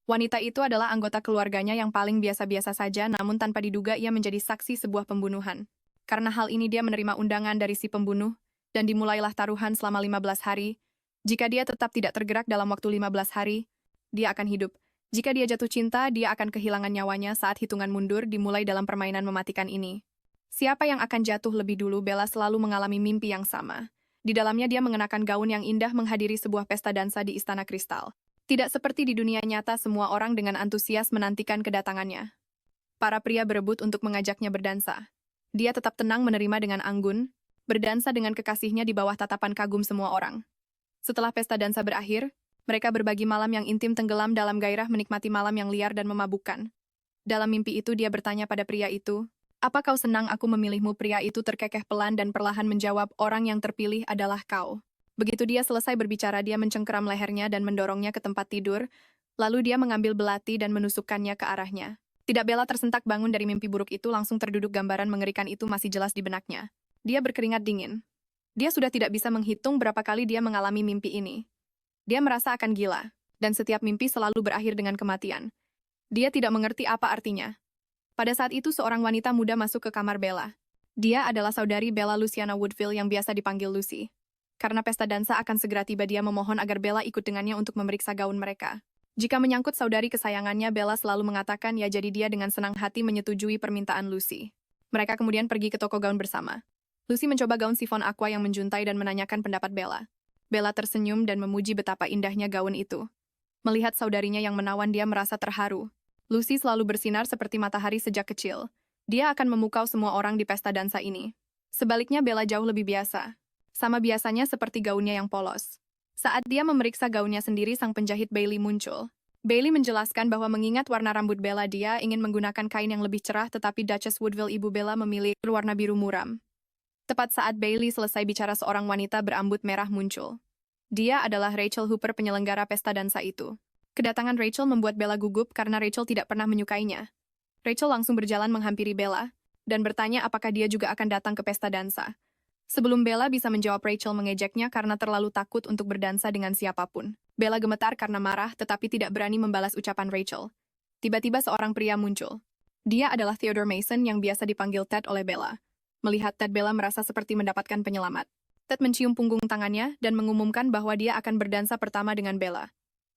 Wanita itu adalah anggota keluarganya yang paling biasa-biasa saja, namun tanpa diduga ia menjadi saksi sebuah pembunuhan. Karena hal ini dia menerima undangan dari si pembunuh, dan dimulailah taruhan selama 15 hari. Jika dia tetap tidak tergerak dalam waktu 15 hari, dia akan hidup. Jika dia jatuh cinta, dia akan kehilangan nyawanya saat hitungan mundur dimulai dalam permainan mematikan ini. Siapa yang akan jatuh lebih dulu? Bella selalu mengalami mimpi yang sama. Di dalamnya dia mengenakan gaun yang indah menghadiri sebuah pesta dansa di Istana Kristal. Tidak seperti di dunia nyata, semua orang dengan antusias menantikan kedatangannya. Para pria berebut untuk mengajaknya berdansa. Dia tetap tenang menerima dengan anggun, berdansa dengan kekasihnya di bawah tatapan kagum semua orang. Setelah pesta dansa berakhir, mereka berbagi malam yang intim, tenggelam dalam gairah menikmati malam yang liar dan memabukkan. Dalam mimpi itu dia bertanya pada pria itu, "Apa kau senang aku memilihmu?" Pria itu terkekeh pelan dan perlahan menjawab, "Orang yang terpilih adalah kau." Begitu dia selesai berbicara, dia mencengkeram lehernya dan mendorongnya ke tempat tidur, lalu dia mengambil belati dan menusukkannya ke arahnya. Tidak, Bella tersentak bangun dari mimpi buruk itu, langsung terduduk, gambaran mengerikan itu masih jelas di benaknya. Dia berkeringat dingin. Dia sudah tidak bisa menghitung berapa kali dia mengalami mimpi ini. Dia merasa akan gila, dan setiap mimpi selalu berakhir dengan kematian. Dia tidak mengerti apa artinya. Pada saat itu seorang wanita muda masuk ke kamar Bella. Dia adalah saudari Bella, Luciana Woodville, yang biasa dipanggil Lucy. Karena pesta dansa akan segera tiba, dia memohon agar Bella ikut dengannya untuk memeriksa gaun mereka. Jika menyangkut saudari kesayangannya, Bella selalu mengatakan ya, jadi dia dengan senang hati menyetujui permintaan Lucy. Mereka kemudian pergi ke toko gaun bersama. Lucy mencoba gaun sifon aqua yang menjuntai dan menanyakan pendapat Bella. Bella tersenyum dan memuji betapa indahnya gaun itu. Melihat saudarinya yang menawan, dia merasa terharu. Lucy selalu bersinar seperti matahari sejak kecil. Dia akan memukau semua orang di pesta dansa ini. Sebaliknya, Bella jauh lebih biasa. Sama biasanya seperti gaunnya yang polos. Saat dia memeriksa gaunnya sendiri, sang penjahit Bailey muncul. Bailey menjelaskan bahwa mengingat warna rambut Bella, dia ingin menggunakan kain yang lebih cerah, tetapi Duchess Woodville, ibu Bella, memilih warna biru muram. Tepat saat Bailey selesai bicara, seorang wanita berambut merah muncul. Dia adalah Rachel Hooper, penyelenggara pesta dansa itu. Kedatangan Rachel membuat Bella gugup karena Rachel tidak pernah menyukainya. Rachel langsung berjalan menghampiri Bella dan bertanya apakah dia juga akan datang ke pesta dansa. Sebelum Bella bisa menjawab, Rachel mengejeknya karena terlalu takut untuk berdansa dengan siapapun. Bella gemetar karena marah tetapi tidak berani membalas ucapan Rachel. Tiba-tiba seorang pria muncul. Dia adalah Theodore Mason yang biasa dipanggil Ted oleh Bella. Melihat Ted, Bella merasa seperti mendapatkan penyelamat. Ted mencium punggung tangannya dan mengumumkan bahwa dia akan berdansa pertama dengan Bella.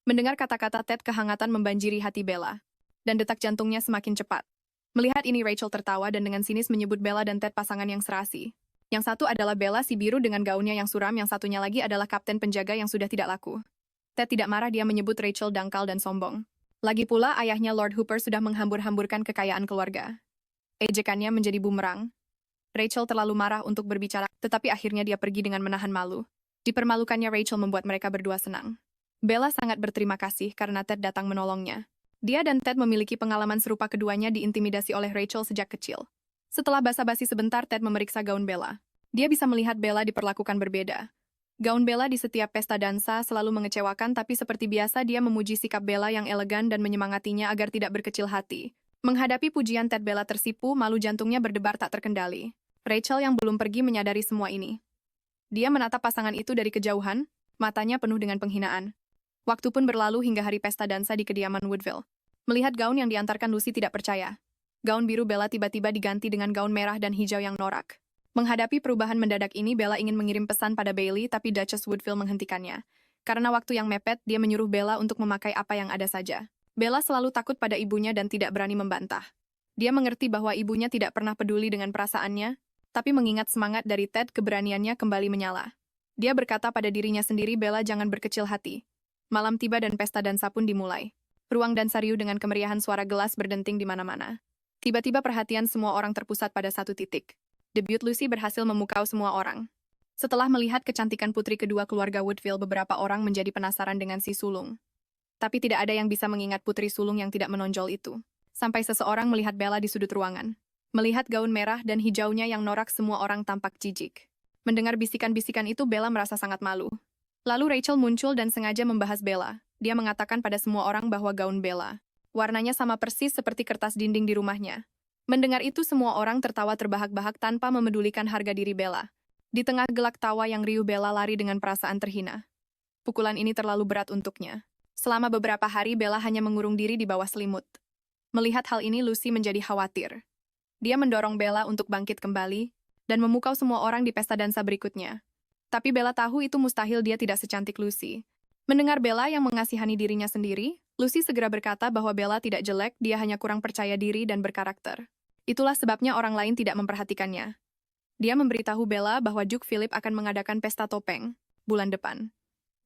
Mendengar kata-kata Ted, kehangatan membanjiri hati Bella, dan detak jantungnya semakin cepat. Melihat ini, Rachel tertawa dan dengan sinis menyebut Bella dan Ted pasangan yang serasi. Yang satu adalah Bella si biru dengan gaunnya yang suram, yang satunya lagi adalah kapten penjaga yang sudah tidak laku. Ted tidak marah, dia menyebut Rachel dangkal dan sombong. Lagi pula ayahnya Lord Hooper sudah menghambur-hamburkan kekayaan keluarga. Ejekannya menjadi bumerang. Rachel terlalu marah untuk berbicara, tetapi akhirnya dia pergi dengan menahan malu. Dipermalukannya Rachel membuat mereka berdua senang. Bella sangat berterima kasih karena Ted datang menolongnya. Dia dan Ted memiliki pengalaman serupa, keduanya diintimidasi oleh Rachel sejak kecil. Setelah basa-basi sebentar, Ted memeriksa gaun Bella. Dia bisa melihat Bella diperlakukan berbeda. Gaun Bella di setiap pesta dansa selalu mengecewakan, tapi seperti biasa dia memuji sikap Bella yang elegan dan menyemangatinya agar tidak berkecil hati. Menghadapi pujian Ted, Bella tersipu, malu jantungnya berdebar tak terkendali. Rachel yang belum pergi menyadari semua ini. Dia menatap pasangan itu dari kejauhan, matanya penuh dengan penghinaan. Waktu pun berlalu hingga hari pesta dansa di kediaman Woodville. Melihat gaun yang diantarkan, Lucy tidak percaya. Gaun biru Bella tiba-tiba diganti dengan gaun merah dan hijau yang norak. Menghadapi perubahan mendadak ini, Bella ingin mengirim pesan pada Bailey, tapi Duchess Woodville menghentikannya. Karena waktu yang mepet, dia menyuruh Bella untuk memakai apa yang ada saja. Bella selalu takut pada ibunya dan tidak berani membantah. Dia mengerti bahwa ibunya tidak pernah peduli dengan perasaannya, tapi mengingat semangat dari Ted, keberaniannya kembali menyala. Dia berkata pada dirinya sendiri, Bella jangan berkecil hati. Malam tiba dan pesta dansa pun dimulai. Ruang dansa riuh dengan kemeriahan, suara gelas berdenting di mana-mana. Tiba-tiba perhatian semua orang terpusat pada satu titik. Debut Lucy berhasil memukau semua orang. Setelah melihat kecantikan putri kedua keluarga Woodville, beberapa orang menjadi penasaran dengan si sulung. Tapi tidak ada yang bisa mengingat putri sulung yang tidak menonjol itu. Sampai seseorang melihat Bella di sudut ruangan. Melihat gaun merah dan hijaunya yang norak, semua orang tampak jijik. Mendengar bisikan-bisikan itu, Bella merasa sangat malu. Lalu Rachel muncul dan sengaja membahas Bella. Dia mengatakan pada semua orang bahwa gaun Bella warnanya sama persis seperti kertas dinding di rumahnya. Mendengar itu, semua orang tertawa terbahak-bahak tanpa memedulikan harga diri Bella. Di tengah gelak tawa yang riuh, Bella lari dengan perasaan terhina. Pukulan ini terlalu berat untuknya. Selama beberapa hari, Bella hanya mengurung diri di bawah selimut. Melihat hal ini, Lucy menjadi khawatir. Dia mendorong Bella untuk bangkit kembali dan memukau semua orang di pesta dansa berikutnya. Tapi Bella tahu itu mustahil, dia tidak secantik Lucy. Mendengar Bella yang mengasihani dirinya sendiri, Lucy segera berkata bahwa Bella tidak jelek, dia hanya kurang percaya diri dan berkarakter. Itulah sebabnya orang lain tidak memperhatikannya. Dia memberitahu Bella bahwa Duke Philip akan mengadakan pesta topeng bulan depan.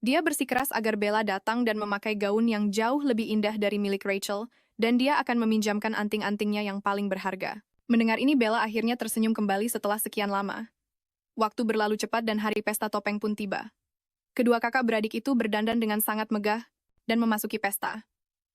Dia bersikeras agar Bella datang dan memakai gaun yang jauh lebih indah dari milik Rachel, dan dia akan meminjamkan anting-antingnya yang paling berharga. Mendengar ini, Bella akhirnya tersenyum kembali setelah sekian lama. Waktu berlalu cepat dan hari pesta topeng pun tiba. Kedua kakak beradik itu berdandan dengan sangat megah dan memasuki pesta.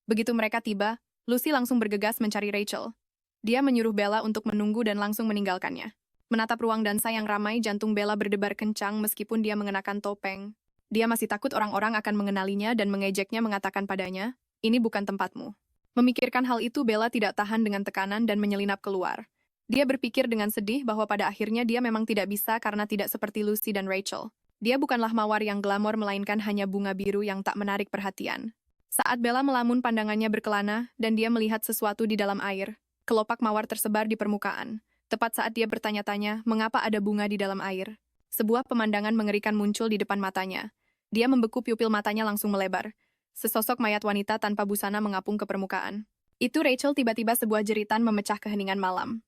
Begitu mereka tiba, Lucy langsung bergegas mencari Rachel. Dia menyuruh Bella untuk menunggu dan langsung meninggalkannya. Menatap ruang dansa yang ramai, jantung Bella berdebar kencang meskipun dia mengenakan topeng. Dia masih takut orang-orang akan mengenalinya dan mengejeknya, mengatakan padanya, "Ini bukan tempatmu." Memikirkan hal itu, Bella tidak tahan dengan tekanan dan menyelinap keluar. Dia berpikir dengan sedih bahwa pada akhirnya dia memang tidak bisa karena tidak seperti Lucy dan Rachel. Dia bukanlah mawar yang glamor, melainkan hanya bunga biru yang tak menarik perhatian. Saat Bella melamun, pandangannya berkelana dan dia melihat sesuatu di dalam air. Kelopak mawar tersebar di permukaan. Tepat saat dia bertanya-tanya mengapa ada bunga di dalam air, sebuah pemandangan mengerikan muncul di depan matanya. Dia membeku, pupil matanya langsung melebar. Sesosok mayat wanita tanpa busana mengapung ke permukaan. Itu Rachel. Tiba-tiba sebuah jeritan memecah keheningan malam.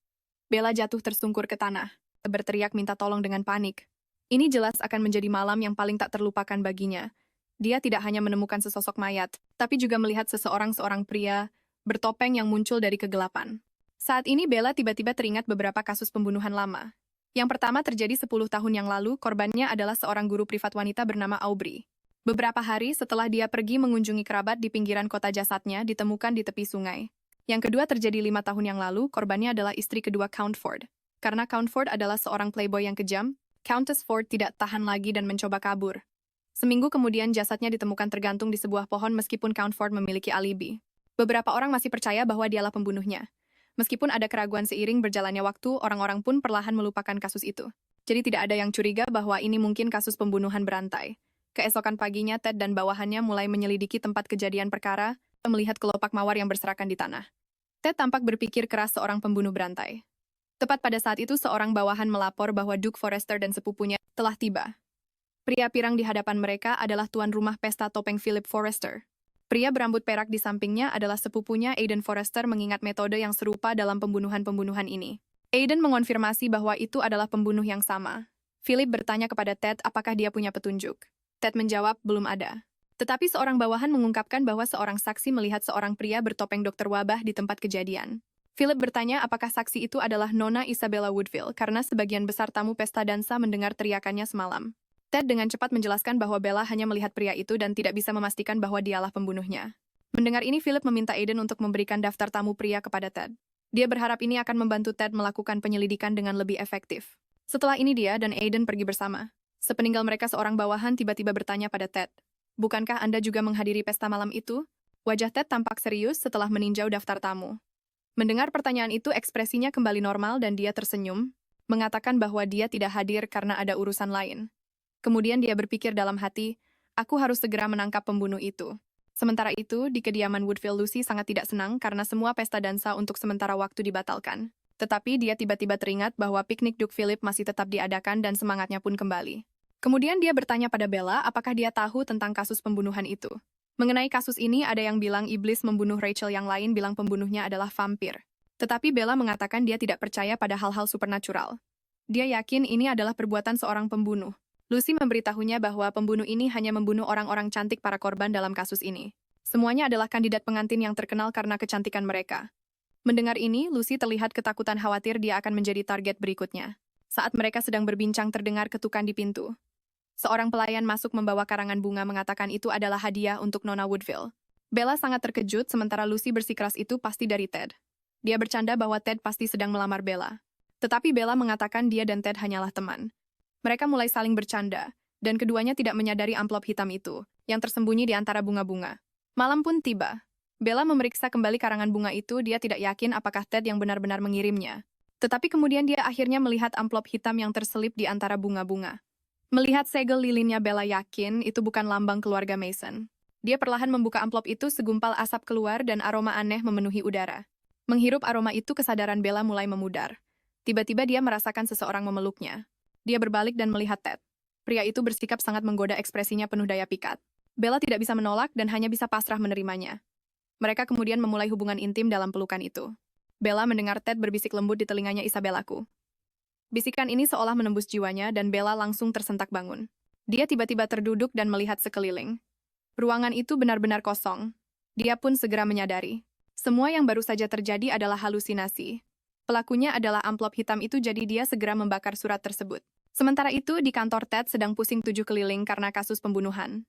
Bella jatuh tersungkur ke tanah, berteriak minta tolong dengan panik. Ini jelas akan menjadi malam yang paling tak terlupakan baginya. Dia tidak hanya menemukan sesosok mayat, tapi juga melihat seorang pria bertopeng yang muncul dari kegelapan. Saat ini Bella tiba-tiba teringat beberapa kasus pembunuhan lama. Yang pertama terjadi 10 tahun yang lalu, korbannya adalah seorang guru privat wanita bernama Aubrey. Beberapa hari setelah dia pergi mengunjungi kerabat di pinggiran kota, jasadnya ditemukan di tepi sungai. Yang kedua terjadi 5 tahun yang lalu, korbannya adalah istri kedua Count Ford. Karena Count Ford adalah seorang playboy yang kejam, Countess Ford tidak tahan lagi dan mencoba kabur. Seminggu kemudian jasadnya ditemukan tergantung di sebuah pohon meskipun Count Ford memiliki alibi. Beberapa orang masih percaya bahwa dialah pembunuhnya. Meskipun ada keraguan, seiring berjalannya waktu, orang-orang pun perlahan melupakan kasus itu. Jadi tidak ada yang curiga bahwa ini mungkin kasus pembunuhan berantai. Keesokan paginya, Ted dan bawahannya mulai menyelidiki tempat kejadian perkara, melihat kelopak mawar yang berserakan di tanah. Ted tampak berpikir keras, seorang pembunuh berantai. Tepat pada saat itu, seorang bawahan melapor bahwa Duke Forrester dan sepupunya telah tiba. Pria pirang di hadapan mereka adalah tuan rumah pesta topeng Philip Forrester. Pria berambut perak di sampingnya adalah sepupunya Aiden Forrester, mengingat metode yang serupa dalam pembunuhan-pembunuhan ini. Aiden mengonfirmasi bahwa itu adalah pembunuh yang sama. Philip bertanya kepada Ted apakah dia punya petunjuk. Ted menjawab belum ada. Tetapi seorang bawahan mengungkapkan bahwa seorang saksi melihat seorang pria bertopeng dokter wabah di tempat kejadian. Philip bertanya apakah saksi itu adalah Nona Isabella Woodville karena sebagian besar tamu pesta dansa mendengar teriakannya semalam. Ted dengan cepat menjelaskan bahwa Bella hanya melihat pria itu dan tidak bisa memastikan bahwa dialah pembunuhnya. Mendengar ini, Philip meminta Aiden untuk memberikan daftar tamu pria kepada Ted. Dia berharap ini akan membantu Ted melakukan penyelidikan dengan lebih efektif. Setelah ini dia dan Aiden pergi bersama. Sepeninggal mereka, seorang bawahan tiba-tiba bertanya pada Ted, "Bukankah Anda juga menghadiri pesta malam itu?" Wajah Ted tampak serius setelah meninjau daftar tamu. Mendengar pertanyaan itu, ekspresinya kembali normal dan dia tersenyum, mengatakan bahwa dia tidak hadir karena ada urusan lain. Kemudian dia berpikir dalam hati, "Aku harus segera menangkap pembunuh itu." Sementara itu, di kediaman Woodville, Lucy sangat tidak senang karena semua pesta dansa untuk sementara waktu dibatalkan. Tetapi dia tiba-tiba teringat bahwa piknik Duke Philip masih tetap diadakan dan semangatnya pun kembali. Kemudian dia bertanya pada Bella apakah dia tahu tentang kasus pembunuhan itu. Mengenai kasus ini, ada yang bilang iblis membunuh Rachel, yang lain bilang pembunuhnya adalah vampir. Tetapi Bella mengatakan dia tidak percaya pada hal-hal supernatural. Dia yakin ini adalah perbuatan seorang pembunuh. Lucy memberitahunya bahwa pembunuh ini hanya membunuh orang-orang cantik para korban dalam kasus ini. Semuanya adalah kandidat pengantin yang terkenal karena kecantikan mereka. Mendengar ini, Lucy terlihat ketakutan, khawatir dia akan menjadi target berikutnya. Saat mereka sedang berbincang, terdengar ketukan di pintu. Seorang pelayan masuk membawa karangan bunga, mengatakan itu adalah hadiah untuk Nona Woodville. Bella sangat terkejut, sementara Lucy bersikeras itu pasti dari Ted. Dia bercanda bahwa Ted pasti sedang melamar Bella. Tetapi Bella mengatakan dia dan Ted hanyalah teman. Mereka mulai saling bercanda, dan keduanya tidak menyadari amplop hitam itu, yang tersembunyi di antara bunga-bunga. Malam pun tiba. Bella memeriksa kembali karangan bunga itu, dia tidak yakin apakah Ted yang benar-benar mengirimnya. Tetapi kemudian dia akhirnya melihat amplop hitam yang terselip di antara bunga-bunga. Melihat segel lilinnya, Bella yakin itu bukan lambang keluarga Mason. Dia perlahan membuka amplop itu, segumpal asap keluar dan aroma aneh memenuhi udara. Menghirup aroma itu, kesadaran Bella mulai memudar. Tiba-tiba dia merasakan seseorang memeluknya. Dia berbalik dan melihat Ted. Pria itu bersikap sangat menggoda, ekspresinya penuh daya pikat. Bella tidak bisa menolak dan hanya bisa pasrah menerimanya. Mereka kemudian memulai hubungan intim dalam pelukan itu. Bella mendengar Ted berbisik lembut di telinganya, "Isabellaku." Bisikan ini seolah menembus jiwanya dan Bella langsung tersentak bangun. Dia tiba-tiba terduduk dan melihat sekeliling. Ruangan itu benar-benar kosong. Dia pun segera menyadari. Semua yang baru saja terjadi adalah halusinasi. Pelakunya adalah amplop hitam itu, jadi dia segera membakar surat tersebut. Sementara itu, di kantor Ted sedang pusing 7 keliling karena kasus pembunuhan.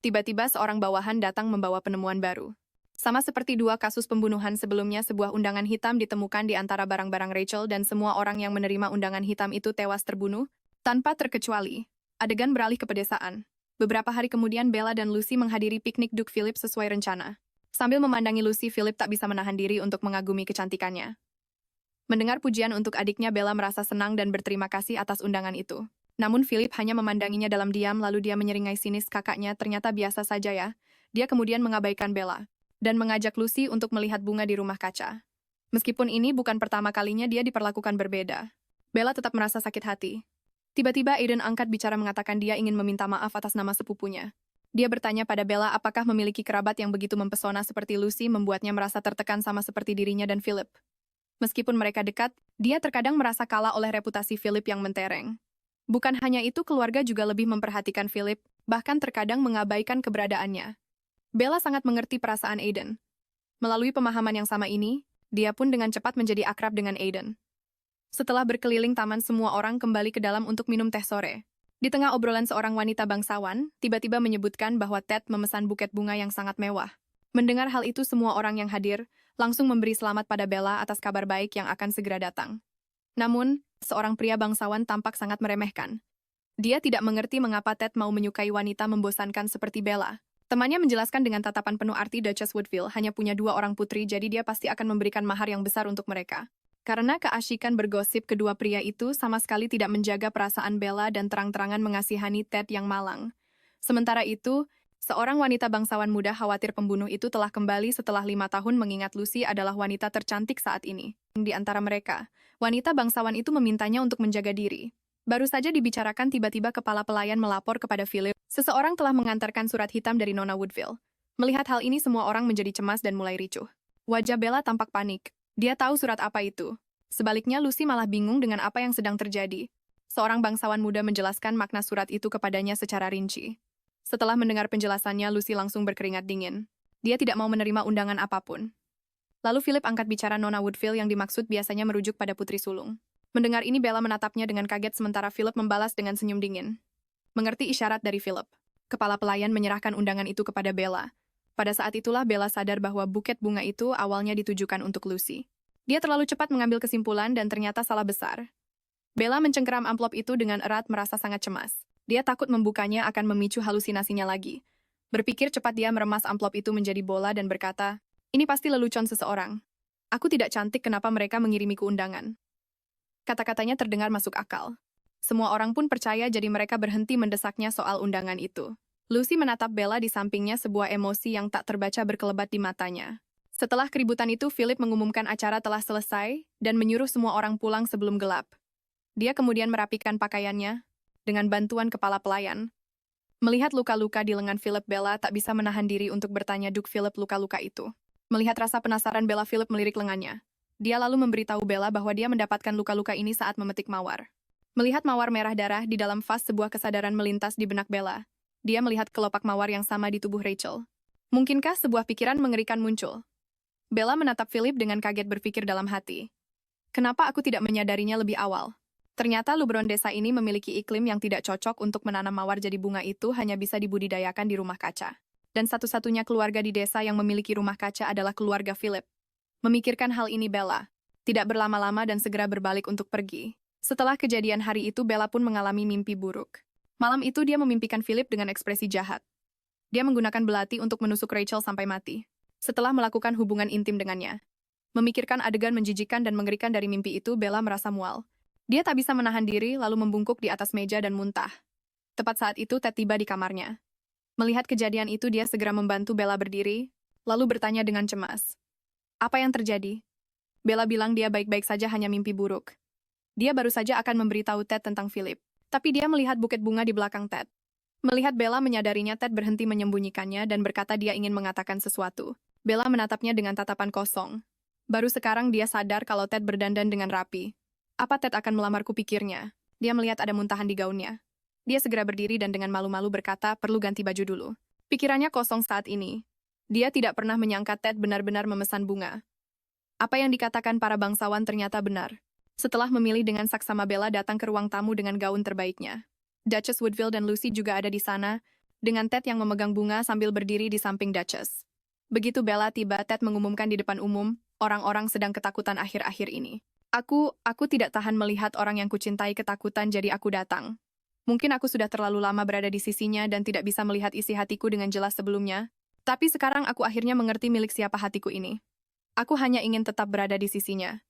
Tiba-tiba seorang bawahan datang membawa penemuan baru. Sama seperti 2 kasus pembunuhan sebelumnya, sebuah undangan hitam ditemukan di antara barang-barang Rachel dan semua orang yang menerima undangan hitam itu tewas terbunuh, tanpa terkecuali. Adegan beralih ke pedesaan. Beberapa hari kemudian, Bella dan Lucy menghadiri piknik Duke Philip sesuai rencana. Sambil memandangi Lucy, Philip tak bisa menahan diri untuk mengagumi kecantikannya. Mendengar pujian untuk adiknya, Bella merasa senang dan berterima kasih atas undangan itu. Namun Philip hanya memandanginya dalam diam, lalu dia menyeringai sinis, "Kakaknya ternyata biasa saja ya." Dia kemudian mengabaikan Bella dan mengajak Lucy untuk melihat bunga di rumah kaca. Meskipun ini bukan pertama kalinya dia diperlakukan berbeda, Bella tetap merasa sakit hati. Tiba-tiba Aiden angkat bicara, mengatakan dia ingin meminta maaf atas nama sepupunya. Dia bertanya pada Bella apakah memiliki kerabat yang begitu mempesona seperti Lucy, membuatnya merasa tertekan sama seperti dirinya dan Philip. Meskipun mereka dekat, dia terkadang merasa kalah oleh reputasi Philip yang mentereng. Bukan hanya itu, keluarga juga lebih memperhatikan Philip, bahkan terkadang mengabaikan keberadaannya. Bella sangat mengerti perasaan Aiden. Melalui pemahaman yang sama ini, dia pun dengan cepat menjadi akrab dengan Aiden. Setelah berkeliling taman, semua orang kembali ke dalam untuk minum teh sore. Di tengah obrolan, seorang wanita bangsawan tiba-tiba menyebutkan bahwa Ted memesan buket bunga yang sangat mewah. Mendengar hal itu, semua orang yang hadir langsung memberi selamat pada Bella atas kabar baik yang akan segera datang. Namun, seorang pria bangsawan tampak sangat meremehkan. Dia tidak mengerti mengapa Ted mau menyukai wanita membosankan seperti Bella. Temannya menjelaskan dengan tatapan penuh arti, Duchess Woodville hanya punya 2 orang putri, jadi dia pasti akan memberikan mahar yang besar untuk mereka. Karena keasyikan bergosip, kedua pria itu sama sekali tidak menjaga perasaan Bella dan terang-terangan mengasihani Ted yang malang. Sementara itu, seorang wanita bangsawan muda khawatir pembunuh itu telah kembali setelah 5 tahun, mengingat Lucy adalah wanita tercantik saat ini. Di antara mereka, wanita bangsawan itu memintanya untuk menjaga diri. Baru saja dibicarakan, tiba-tiba kepala pelayan melapor kepada Philip. Seseorang telah mengantarkan surat hitam dari Nona Woodville. Melihat hal ini, semua orang menjadi cemas dan mulai ricuh. Wajah Bella tampak panik. Dia tahu surat apa itu. Sebaliknya, Lucy malah bingung dengan apa yang sedang terjadi. Seorang bangsawan muda menjelaskan makna surat itu kepadanya secara rinci. Setelah mendengar penjelasannya, Lucy langsung berkeringat dingin. Dia tidak mau menerima undangan apapun. Lalu Philip angkat bicara, Nona Woodville yang dimaksud biasanya merujuk pada putri sulung. Mendengar ini, Bella menatapnya dengan kaget, sementara Philip membalas dengan senyum dingin. Mengerti isyarat dari Philip, kepala pelayan menyerahkan undangan itu kepada Bella. Pada saat itulah Bella sadar bahwa buket bunga itu awalnya ditujukan untuk Lucy. Dia terlalu cepat mengambil kesimpulan dan ternyata salah besar. Bella mencengkeram amplop itu dengan erat, merasa sangat cemas. Dia takut membukanya akan memicu halusinasinya lagi. Berpikir cepat, dia meremas amplop itu menjadi bola dan berkata, "Ini pasti lelucon seseorang. Aku tidak cantik, kenapa mereka mengirimiku undangan?" Kata-katanya terdengar masuk akal. Semua orang pun percaya, jadi mereka berhenti mendesaknya soal undangan itu. Lucy menatap Bella di sampingnya, sebuah emosi yang tak terbaca berkelebat di matanya. Setelah keributan itu, Philip mengumumkan acara telah selesai dan menyuruh semua orang pulang sebelum gelap. Dia kemudian merapikan pakaiannya dengan bantuan kepala pelayan. Melihat luka-luka di lengan Philip, Bella tak bisa menahan diri untuk bertanya, "Duke Philip, luka-luka itu?" Melihat rasa penasaran Bella, Philip melirik lengannya. Dia lalu memberitahu Bella bahwa dia mendapatkan luka-luka ini saat memetik mawar. Melihat mawar merah darah di dalam vas, sebuah kesadaran melintas di benak Bella. Dia melihat kelopak mawar yang sama di tubuh Rachel. Mungkinkah sebuah pikiran mengerikan muncul? Bella menatap Philip dengan kaget, berpikir dalam hati. Kenapa aku tidak menyadarinya lebih awal? Ternyata Lubron desa ini memiliki iklim yang tidak cocok untuk menanam mawar, jadi bunga itu hanya bisa dibudidayakan di rumah kaca. Dan satu-satunya keluarga di desa yang memiliki rumah kaca adalah keluarga Philip. Memikirkan hal ini, Bella tidak berlama-lama dan segera berbalik untuk pergi. Setelah kejadian hari itu, Bella pun mengalami mimpi buruk. Malam itu dia memimpikan Philip dengan ekspresi jahat. Dia menggunakan belati untuk menusuk Rachel sampai mati. Setelah melakukan hubungan intim dengannya. Memikirkan adegan menjijikan dan mengerikan dari mimpi itu, Bella merasa mual. Dia tak bisa menahan diri, lalu membungkuk di atas meja dan muntah. Tepat saat itu, Ted tiba di kamarnya. Melihat kejadian itu, dia segera membantu Bella berdiri, lalu bertanya dengan cemas. Apa yang terjadi? Bella bilang dia baik-baik saja, hanya mimpi buruk. Dia baru saja akan memberitahu Ted tentang Philip. Tapi dia melihat buket bunga di belakang Ted. Melihat Bella menyadarinya, Ted berhenti menyembunyikannya dan berkata dia ingin mengatakan sesuatu. Bella menatapnya dengan tatapan kosong. Baru sekarang dia sadar kalau Ted berdandan dengan rapi. Apa Ted akan melamarku, pikirnya. Dia melihat ada muntahan di gaunnya. Dia segera berdiri dan dengan malu-malu berkata, perlu ganti baju dulu. Pikirannya kosong saat ini. Dia tidak pernah menyangka Ted benar-benar memesan bunga. Apa yang dikatakan para bangsawan ternyata benar. Setelah memilih dengan saksama, Bella datang ke ruang tamu dengan gaun terbaiknya. Duchess Woodville dan Lucy juga ada di sana, dengan Ted yang memegang bunga sambil berdiri di samping Duchess. Begitu Bella tiba, Ted mengumumkan di depan umum, orang-orang sedang ketakutan akhir-akhir ini. Aku tidak tahan melihat orang yang kucintai ketakutan, jadi aku datang. Mungkin aku sudah terlalu lama berada di sisinya dan tidak bisa melihat isi hatiku dengan jelas sebelumnya, tapi sekarang aku akhirnya mengerti milik siapa hatiku ini. Aku hanya ingin tetap berada di sisinya.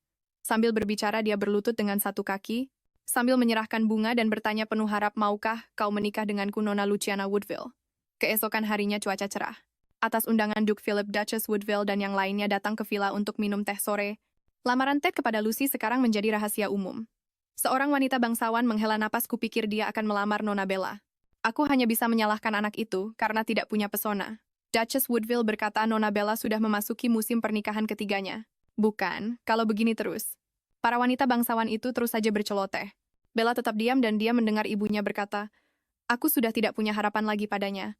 Sambil berbicara, dia berlutut dengan satu kaki, sambil menyerahkan bunga dan bertanya penuh harap, maukah kau menikah denganku, Nona Luciana Woodville? Keesokan harinya cuaca cerah. Atas undangan Duke Philip, Duchess Woodville dan yang lainnya datang ke villa untuk minum teh sore. Lamaran Ted kepada Lucy sekarang menjadi rahasia umum. Seorang wanita bangsawan menghela napas, kupikir dia akan melamar Nona Bella. Aku hanya bisa menyalahkan anak itu karena tidak punya pesona. Duchess Woodville berkata Nona Bella sudah memasuki musim pernikahan ketiganya. Bukan, kalau begini terus. Para wanita bangsawan itu terus saja berceloteh. Bella tetap diam dan dia mendengar ibunya berkata, aku sudah tidak punya harapan lagi padanya.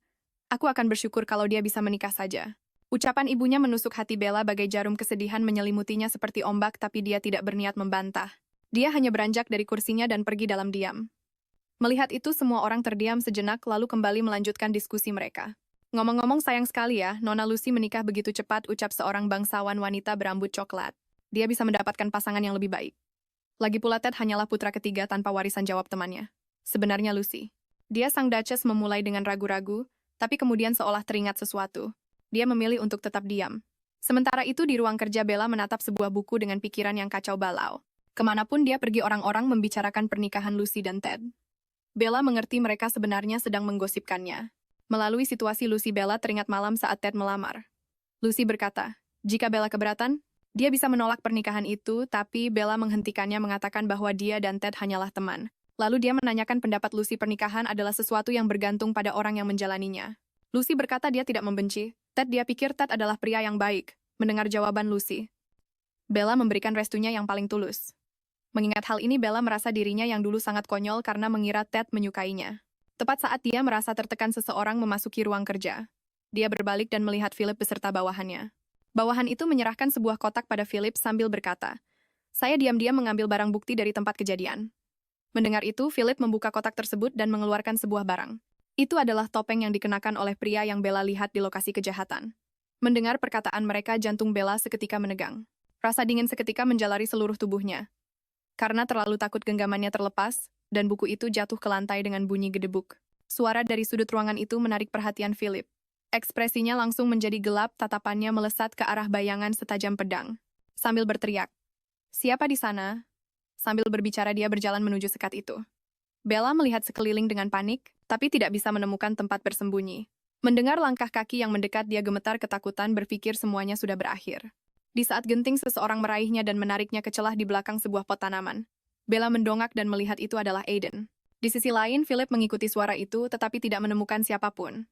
Aku akan bersyukur kalau dia bisa menikah saja. Ucapan ibunya menusuk hati Bella bagai jarum, kesedihan menyelimutinya seperti ombak, tapi dia tidak berniat membantah. Dia hanya beranjak dari kursinya dan pergi dalam diam. Melihat itu, semua orang terdiam sejenak lalu kembali melanjutkan diskusi mereka. Ngomong-ngomong, sayang sekali ya, Nona Lucy menikah begitu cepat, ucap seorang bangsawan wanita berambut coklat. Dia bisa mendapatkan pasangan yang lebih baik. Lagi pula Ted hanyalah putra ketiga tanpa warisan, jawab temannya. Sebenarnya Lucy. Dia sang Duchess memulai dengan ragu-ragu, tapi kemudian seolah teringat sesuatu. Dia memilih untuk tetap diam. Sementara itu di ruang kerja, Bella menatap sebuah buku dengan pikiran yang kacau balau. Kemanapun dia pergi, orang-orang membicarakan pernikahan Lucy dan Ted. Bella mengerti mereka sebenarnya sedang menggosipkannya. Melalui situasi Lucy, Bella teringat malam saat Ted melamar. Lucy berkata, jika Bella keberatan, dia bisa menolak pernikahan itu, tapi Bella menghentikannya, mengatakan bahwa dia dan Ted hanyalah teman. Lalu dia menanyakan pendapat Lucy, pernikahan adalah sesuatu yang bergantung pada orang yang menjalaninya. Lucy berkata dia tidak membenci Ted, dia pikir Ted adalah pria yang baik. Mendengar jawaban Lucy, Bella memberikan restunya yang paling tulus. Mengingat hal ini, Bella merasa dirinya yang dulu sangat konyol karena mengira Ted menyukainya. Tepat saat dia merasa tertekan, seseorang memasuki ruang kerja. Dia berbalik dan melihat Philip beserta bawahannya. Bawahan itu menyerahkan sebuah kotak pada Philip sambil berkata, saya diam-diam mengambil barang bukti dari tempat kejadian. Mendengar itu, Philip membuka kotak tersebut dan mengeluarkan sebuah barang. Itu adalah topeng yang dikenakan oleh pria yang Bella lihat di lokasi kejahatan. Mendengar perkataan mereka, jantung Bella seketika menegang. Rasa dingin seketika menjalari seluruh tubuhnya. Karena terlalu takut genggamannya terlepas, dan buku itu jatuh ke lantai dengan bunyi gedebuk. Suara dari sudut ruangan itu menarik perhatian Philip. Ekspresinya langsung menjadi gelap, tatapannya melesat ke arah bayangan setajam pedang. Sambil berteriak, siapa di sana? Sambil berbicara dia berjalan menuju sekat itu. Bella melihat sekeliling dengan panik, tapi tidak bisa menemukan tempat bersembunyi. Mendengar langkah kaki yang mendekat, dia gemetar ketakutan, berpikir semuanya sudah berakhir. Di saat genting, seseorang meraihnya dan menariknya ke celah di belakang sebuah pot tanaman. Bella mendongak dan melihat itu adalah Aiden. Di sisi lain, Philip mengikuti suara itu tetapi tidak menemukan siapapun.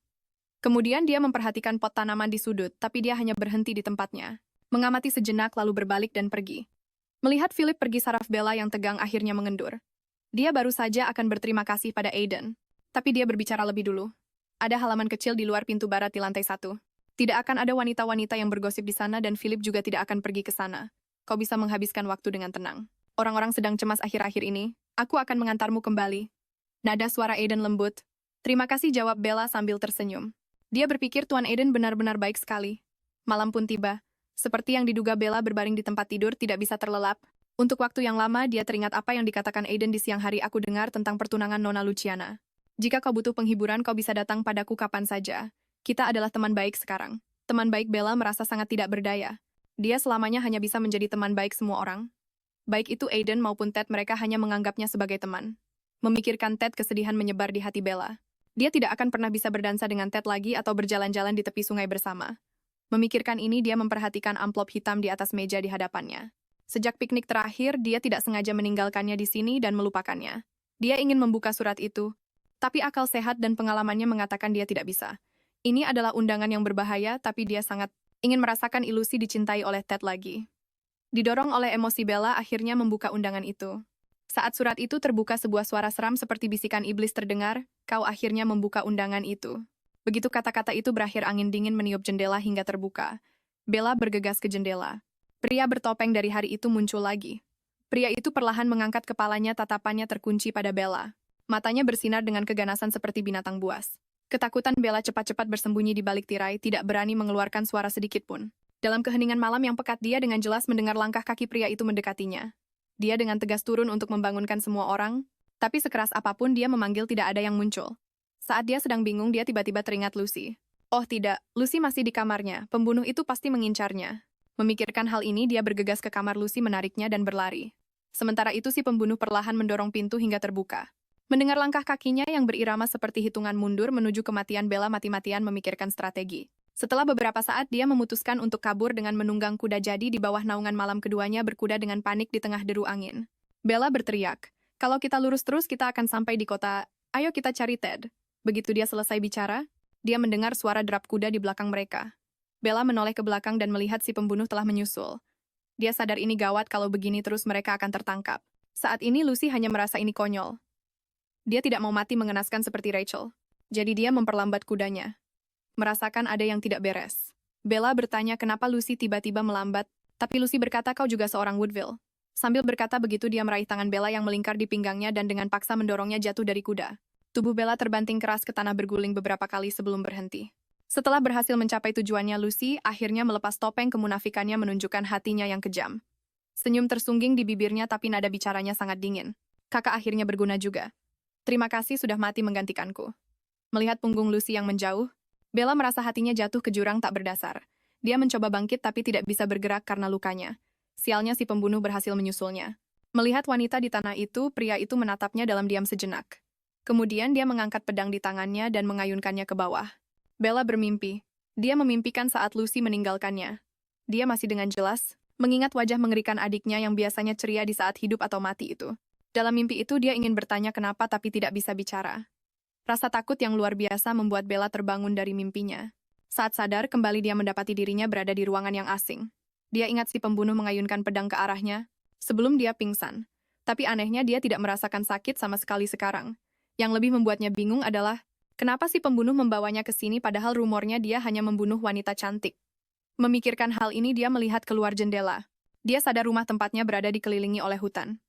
Kemudian dia memperhatikan pot tanaman di sudut, tapi dia hanya berhenti di tempatnya. Mengamati sejenak lalu berbalik dan pergi. Melihat Philip pergi, saraf Bella yang tegang akhirnya mengendur. Dia baru saja akan berterima kasih pada Aiden. Tapi dia berbicara lebih dulu. Ada halaman kecil di luar pintu barat di lantai 1. Tidak akan ada wanita-wanita yang bergosip di sana dan Philip juga tidak akan pergi ke sana. Kau bisa menghabiskan waktu dengan tenang. Orang-orang sedang cemas akhir-akhir ini. Aku akan mengantarmu kembali. Nada suara Aiden lembut. Terima kasih, jawab Bella sambil tersenyum. Dia berpikir Tuan Aiden benar-benar baik sekali. Malam pun tiba. Seperti yang diduga, Bella berbaring di tempat tidur tidak bisa terlelap. Untuk waktu yang lama dia teringat apa yang dikatakan Aiden di siang hari, aku dengar tentang pertunangan Nona Luciana. Jika kau butuh penghiburan, kau bisa datang padaku kapan saja. Kita adalah teman baik sekarang. Teman baik. Bella merasa sangat tidak berdaya. Dia selamanya hanya bisa menjadi teman baik semua orang. Baik itu Aiden maupun Ted, mereka hanya menganggapnya sebagai teman. Memikirkan Ted, kesedihan menyebar di hati Bella. Dia tidak akan pernah bisa berdansa dengan Ted lagi atau berjalan-jalan di tepi sungai bersama. Memikirkan ini, dia memperhatikan amplop hitam di atas meja di hadapannya. Sejak piknik terakhir, dia tidak sengaja meninggalkannya di sini dan melupakannya. Dia ingin membuka surat itu, tapi akal sehat dan pengalamannya mengatakan dia tidak bisa. Ini adalah undangan yang berbahaya, tapi dia sangat ingin merasakan ilusi dicintai oleh Ted lagi. Didorong oleh emosi, Bella akhirnya membuka undangan itu. Saat surat itu terbuka, sebuah suara seram seperti bisikan iblis terdengar, "Kau akhirnya membuka undangan itu." Begitu kata-kata itu berakhir, angin dingin meniup jendela hingga terbuka. Bella bergegas ke jendela. Pria bertopeng dari hari itu muncul lagi. Pria itu perlahan mengangkat kepalanya, tatapannya terkunci pada Bella. Matanya bersinar dengan keganasan seperti binatang buas. Ketakutan Bella cepat-cepat bersembunyi di balik tirai, tidak berani mengeluarkan suara sedikit pun. Dalam keheningan malam yang pekat, dia dengan jelas mendengar langkah kaki pria itu mendekatinya. Dia dengan tegas turun untuk membangunkan semua orang, tapi sekeras apapun dia memanggil tidak ada yang muncul. Saat dia sedang bingung, dia tiba-tiba teringat Lucy. Oh tidak, Lucy masih di kamarnya, pembunuh itu pasti mengincarnya. Memikirkan hal ini, dia bergegas ke kamar Lucy, menariknya dan berlari. Sementara itu si pembunuh perlahan mendorong pintu hingga terbuka. Mendengar langkah kakinya yang berirama seperti hitungan mundur menuju kematian, Bella mati-matian memikirkan strategi. Setelah beberapa saat, dia memutuskan untuk kabur dengan menunggang kuda. Jadi di bawah naungan malam, keduanya berkuda dengan panik di tengah deru angin. Bella berteriak, "Kalau kita lurus terus, kita akan sampai di kota. Ayo kita cari Ted." Begitu dia selesai bicara, dia mendengar suara derap kuda di belakang mereka. Bella menoleh ke belakang dan melihat si pembunuh telah menyusul. Dia sadar ini gawat, kalau begini terus mereka akan tertangkap. Saat ini Lucy hanya merasa ini konyol. Dia tidak mau mati mengenaskan seperti Rachel. Jadi dia memperlambat kudanya. Merasakan ada yang tidak beres. Bella bertanya kenapa Lucy tiba-tiba melambat, tapi Lucy berkata, "Kau juga seorang Woodville." Sambil berkata begitu, dia meraih tangan Bella yang melingkar di pinggangnya dan dengan paksa mendorongnya jatuh dari kuda. Tubuh Bella terbanting keras ke tanah, berguling beberapa kali sebelum berhenti. Setelah berhasil mencapai tujuannya, Lucy akhirnya melepas topeng kemunafikannya, menunjukkan hatinya yang kejam. Senyum tersungging di bibirnya, tapi nada bicaranya sangat dingin. "Kakak akhirnya berguna juga. Terima kasih sudah mati menggantikanku." Melihat punggung Lucy yang menjauh, Bella merasa hatinya jatuh ke jurang tak berdasar. Dia mencoba bangkit tapi tidak bisa bergerak karena lukanya. Sialnya, si pembunuh berhasil menyusulnya. Melihat wanita di tanah itu, pria itu menatapnya dalam diam sejenak. Kemudian dia mengangkat pedang di tangannya dan mengayunkannya ke bawah. Bella bermimpi. Dia memimpikan saat Lucy meninggalkannya. Dia masih dengan jelas mengingat wajah mengerikan adiknya yang biasanya ceria di saat hidup atau mati itu. Dalam mimpi itu dia ingin bertanya kenapa tapi tidak bisa bicara. Rasa takut yang luar biasa membuat Bella terbangun dari mimpinya. Saat sadar, kembali dia mendapati dirinya berada di ruangan yang asing. Dia ingat si pembunuh mengayunkan pedang ke arahnya sebelum dia pingsan. Tapi anehnya dia tidak merasakan sakit sama sekali sekarang. Yang lebih membuatnya bingung adalah kenapa si pembunuh membawanya ke sini padahal rumornya dia hanya membunuh wanita cantik. Memikirkan hal ini, dia melihat keluar jendela. Dia sadar rumah tempatnya berada dikelilingi oleh hutan.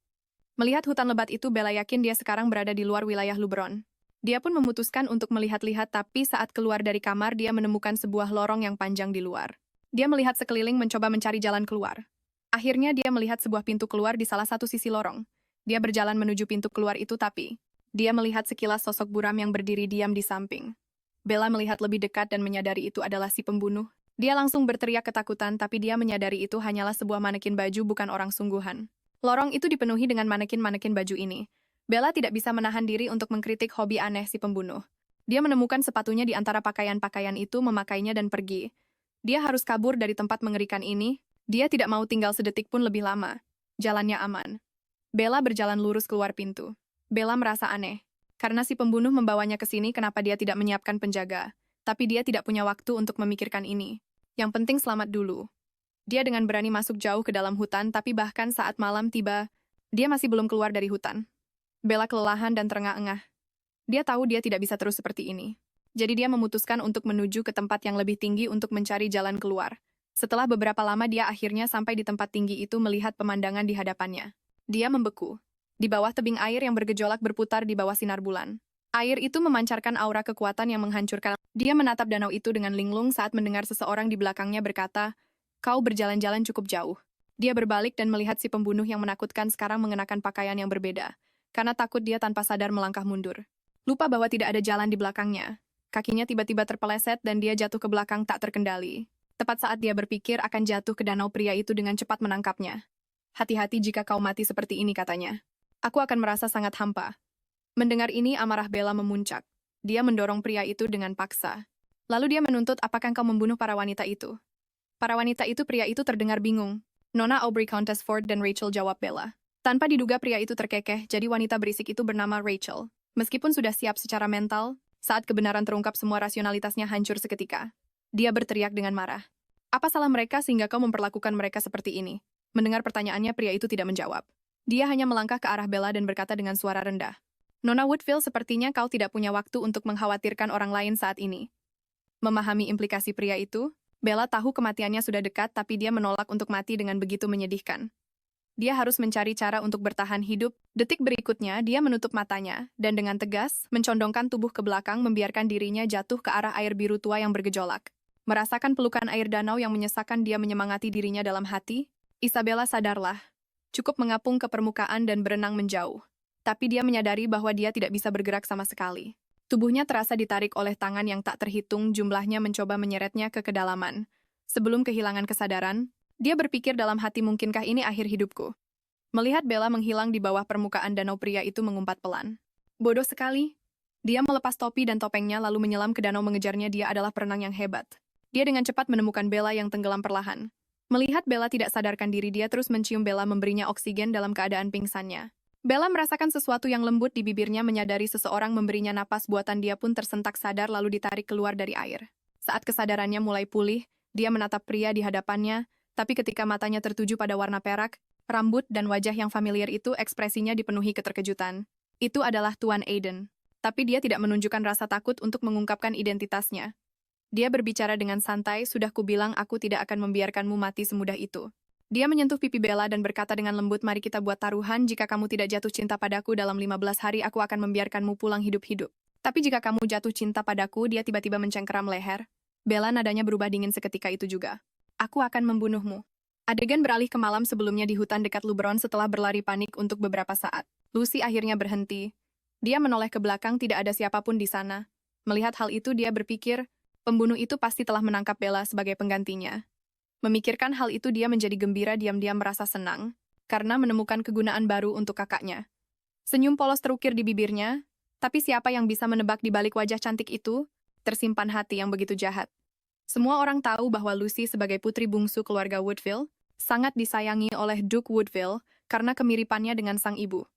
Melihat hutan lebat itu, Bella yakin dia sekarang berada di luar wilayah Lubron. Dia pun memutuskan untuk melihat-lihat, tapi saat keluar dari kamar, dia menemukan sebuah lorong yang panjang di luar. Dia melihat sekeliling mencoba mencari jalan keluar. Akhirnya dia melihat sebuah pintu keluar di salah satu sisi lorong. Dia berjalan menuju pintu keluar itu, tapi dia melihat sekilas sosok buram yang berdiri diam di samping. Bella melihat lebih dekat dan menyadari itu adalah si pembunuh. Dia langsung berteriak ketakutan, tapi dia menyadari itu hanyalah sebuah manekin baju, bukan orang sungguhan. Lorong itu dipenuhi dengan manekin-manekin baju ini. Bella tidak bisa menahan diri untuk mengkritik hobi aneh si pembunuh. Dia menemukan sepatunya di antara pakaian-pakaian itu, memakainya dan pergi. Dia harus kabur dari tempat mengerikan ini. Dia tidak mau tinggal sedetik pun lebih lama. Jalannya aman. Bella berjalan lurus keluar pintu. Bella merasa aneh. Karena si pembunuh membawanya ke sini, kenapa dia tidak menyiapkan penjaga? Tapi dia tidak punya waktu untuk memikirkan ini. Yang penting selamat dulu. Dia dengan berani masuk jauh ke dalam hutan, tapi bahkan saat malam tiba, dia masih belum keluar dari hutan. Bella kelelahan dan terengah-engah. Dia tahu dia tidak bisa terus seperti ini. Jadi dia memutuskan untuk menuju ke tempat yang lebih tinggi untuk mencari jalan keluar. Setelah beberapa lama, dia akhirnya sampai di tempat tinggi itu, melihat pemandangan di hadapannya. Dia membeku. Di bawah tebing air yang bergejolak berputar di bawah sinar bulan. Air itu memancarkan aura kekuatan yang menghancurkan. Dia menatap danau itu dengan linglung saat mendengar seseorang di belakangnya berkata, "Kau berjalan-jalan cukup jauh." Dia berbalik dan melihat si pembunuh yang menakutkan sekarang mengenakan pakaian yang berbeda. Karena takut, dia tanpa sadar melangkah mundur. Lupa bahwa tidak ada jalan di belakangnya. Kakinya tiba-tiba terpeleset dan dia jatuh ke belakang tak terkendali. Tepat saat dia berpikir akan jatuh ke danau, pria itu dengan cepat menangkapnya. "Hati-hati jika kau mati seperti ini," katanya. "Aku akan merasa sangat hampa." Mendengar ini, amarah Bella memuncak. Dia mendorong pria itu dengan paksa. Lalu dia menuntut, apakah kau membunuh para wanita itu? Para wanita itu, pria itu terdengar bingung. Nona Aubrey, Countess Ford, dan Rachel, jawab Bella. Tanpa diduga pria itu terkekeh, jadi wanita berisik itu bernama Rachel. Meskipun sudah siap secara mental, saat kebenaran terungkap semua rasionalitasnya hancur seketika. Dia berteriak dengan marah. Apa salah mereka sehingga kau memperlakukan mereka seperti ini? Mendengar pertanyaannya, pria itu tidak menjawab. Dia hanya melangkah ke arah Bella dan berkata dengan suara rendah. Nona Woodville, sepertinya kau tidak punya waktu untuk mengkhawatirkan orang lain saat ini. Memahami implikasi pria itu, Bella tahu kematiannya sudah dekat, tapi dia menolak untuk mati dengan begitu menyedihkan. Dia harus mencari cara untuk bertahan hidup. Detik berikutnya, dia menutup matanya, dan dengan tegas, mencondongkan tubuh ke belakang, membiarkan dirinya jatuh ke arah air biru tua yang bergejolak. Merasakan pelukan air danau yang menyesakkan, dia menyemangati dirinya dalam hati. Isabella, sadarlah. Cukup mengapung ke permukaan dan berenang menjauh. Tapi dia menyadari bahwa dia tidak bisa bergerak sama sekali. Tubuhnya terasa ditarik oleh tangan yang tak terhitung jumlahnya mencoba menyeretnya ke kedalaman. Sebelum kehilangan kesadaran, dia berpikir dalam hati, mungkinkah ini akhir hidupku? Melihat Bella menghilang di bawah permukaan danau, pria itu mengumpat pelan. Bodoh sekali. Dia melepas topi dan topengnya lalu menyelam ke danau mengejarnya. Dia adalah perenang yang hebat. Dia dengan cepat menemukan Bella yang tenggelam perlahan. Melihat Bella tidak sadarkan diri, dia terus mencium Bella, memberinya oksigen dalam keadaan pingsannya. Bella merasakan sesuatu yang lembut di bibirnya, menyadari seseorang memberinya napas buatan. Dia pun tersentak sadar lalu ditarik keluar dari air. Saat kesadarannya mulai pulih, dia menatap pria di hadapannya, tapi ketika matanya tertuju pada warna perak, rambut dan wajah yang familiar itu, ekspresinya dipenuhi keterkejutan. Itu adalah Tuan Aiden. Tapi dia tidak menunjukkan rasa takut untuk mengungkapkan identitasnya. Dia berbicara dengan santai, sudah kubilang aku tidak akan membiarkanmu mati semudah itu. Dia menyentuh pipi Bella dan berkata dengan lembut, mari kita buat taruhan. Jika kamu tidak jatuh cinta padaku dalam 15 hari, aku akan membiarkanmu pulang hidup-hidup. Tapi jika kamu jatuh cinta padaku, dia tiba-tiba mencengkeram leher. Bella, nadanya berubah dingin seketika itu juga. Aku akan membunuhmu. Adegan beralih ke malam sebelumnya di hutan dekat Luberon. Setelah berlari panik untuk beberapa saat, Lucy akhirnya berhenti. Dia menoleh ke belakang, tidak ada siapapun di sana. Melihat hal itu, dia berpikir, pembunuh itu pasti telah menangkap Bella sebagai penggantinya. Memikirkan hal itu, dia menjadi gembira, diam-diam merasa senang, karena menemukan kegunaan baru untuk kakaknya. Senyum polos terukir di bibirnya, tapi siapa yang bisa menebak di balik wajah cantik itu, tersimpan hati yang begitu jahat. Semua orang tahu bahwa Lucy sebagai putri bungsu keluarga Woodville, sangat disayangi oleh Duke Woodville karena kemiripannya dengan sang ibu.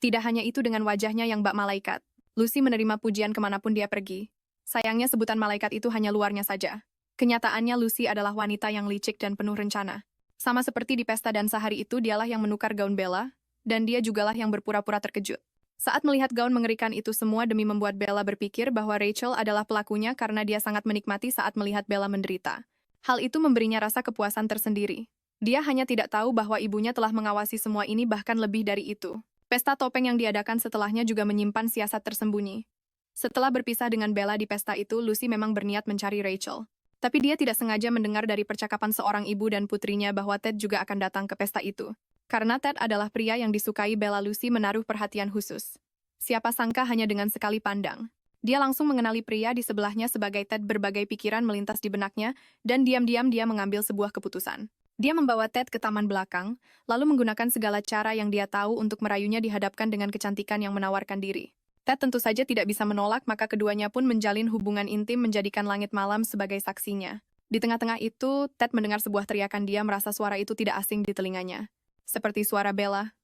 Tidak hanya itu, dengan wajahnya yang bak malaikat, Lucy menerima pujian kemanapun dia pergi. Sayangnya sebutan malaikat itu hanya luarnya saja. Kenyataannya Lucy adalah wanita yang licik dan penuh rencana. Sama seperti di pesta dansa hari itu, dialah yang menukar gaun Bella, dan dia jugalah yang berpura-pura terkejut. Saat melihat gaun mengerikan itu semua demi membuat Bella berpikir bahwa Rachel adalah pelakunya karena dia sangat menikmati saat melihat Bella menderita. Hal itu memberinya rasa kepuasan tersendiri. Dia hanya tidak tahu bahwa ibunya telah mengawasi semua ini, bahkan lebih dari itu. Pesta topeng yang diadakan setelahnya juga menyimpan siasat tersembunyi. Setelah berpisah dengan Bella di pesta itu, Lucy memang berniat mencari Rachel. Tapi dia tidak sengaja mendengar dari percakapan seorang ibu dan putrinya bahwa Ted juga akan datang ke pesta itu. Karena Ted adalah pria yang disukai Bella, Lucy menaruh perhatian khusus. Siapa sangka hanya dengan sekali pandang, dia langsung mengenali pria di sebelahnya sebagai Ted. Berbagai pikiran melintas di benaknya, dan diam-diam dia mengambil sebuah keputusan. Dia membawa Ted ke taman belakang, lalu menggunakan segala cara yang dia tahu untuk merayunya dihadapkan dengan kecantikan yang menawarkan diri. Ted tentu saja tidak bisa menolak, maka keduanya pun menjalin hubungan intim, menjadikan langit malam sebagai saksinya. Di tengah-tengah itu, Ted mendengar sebuah teriakan. Dia merasa suara itu tidak asing di telinganya. Seperti suara Bella.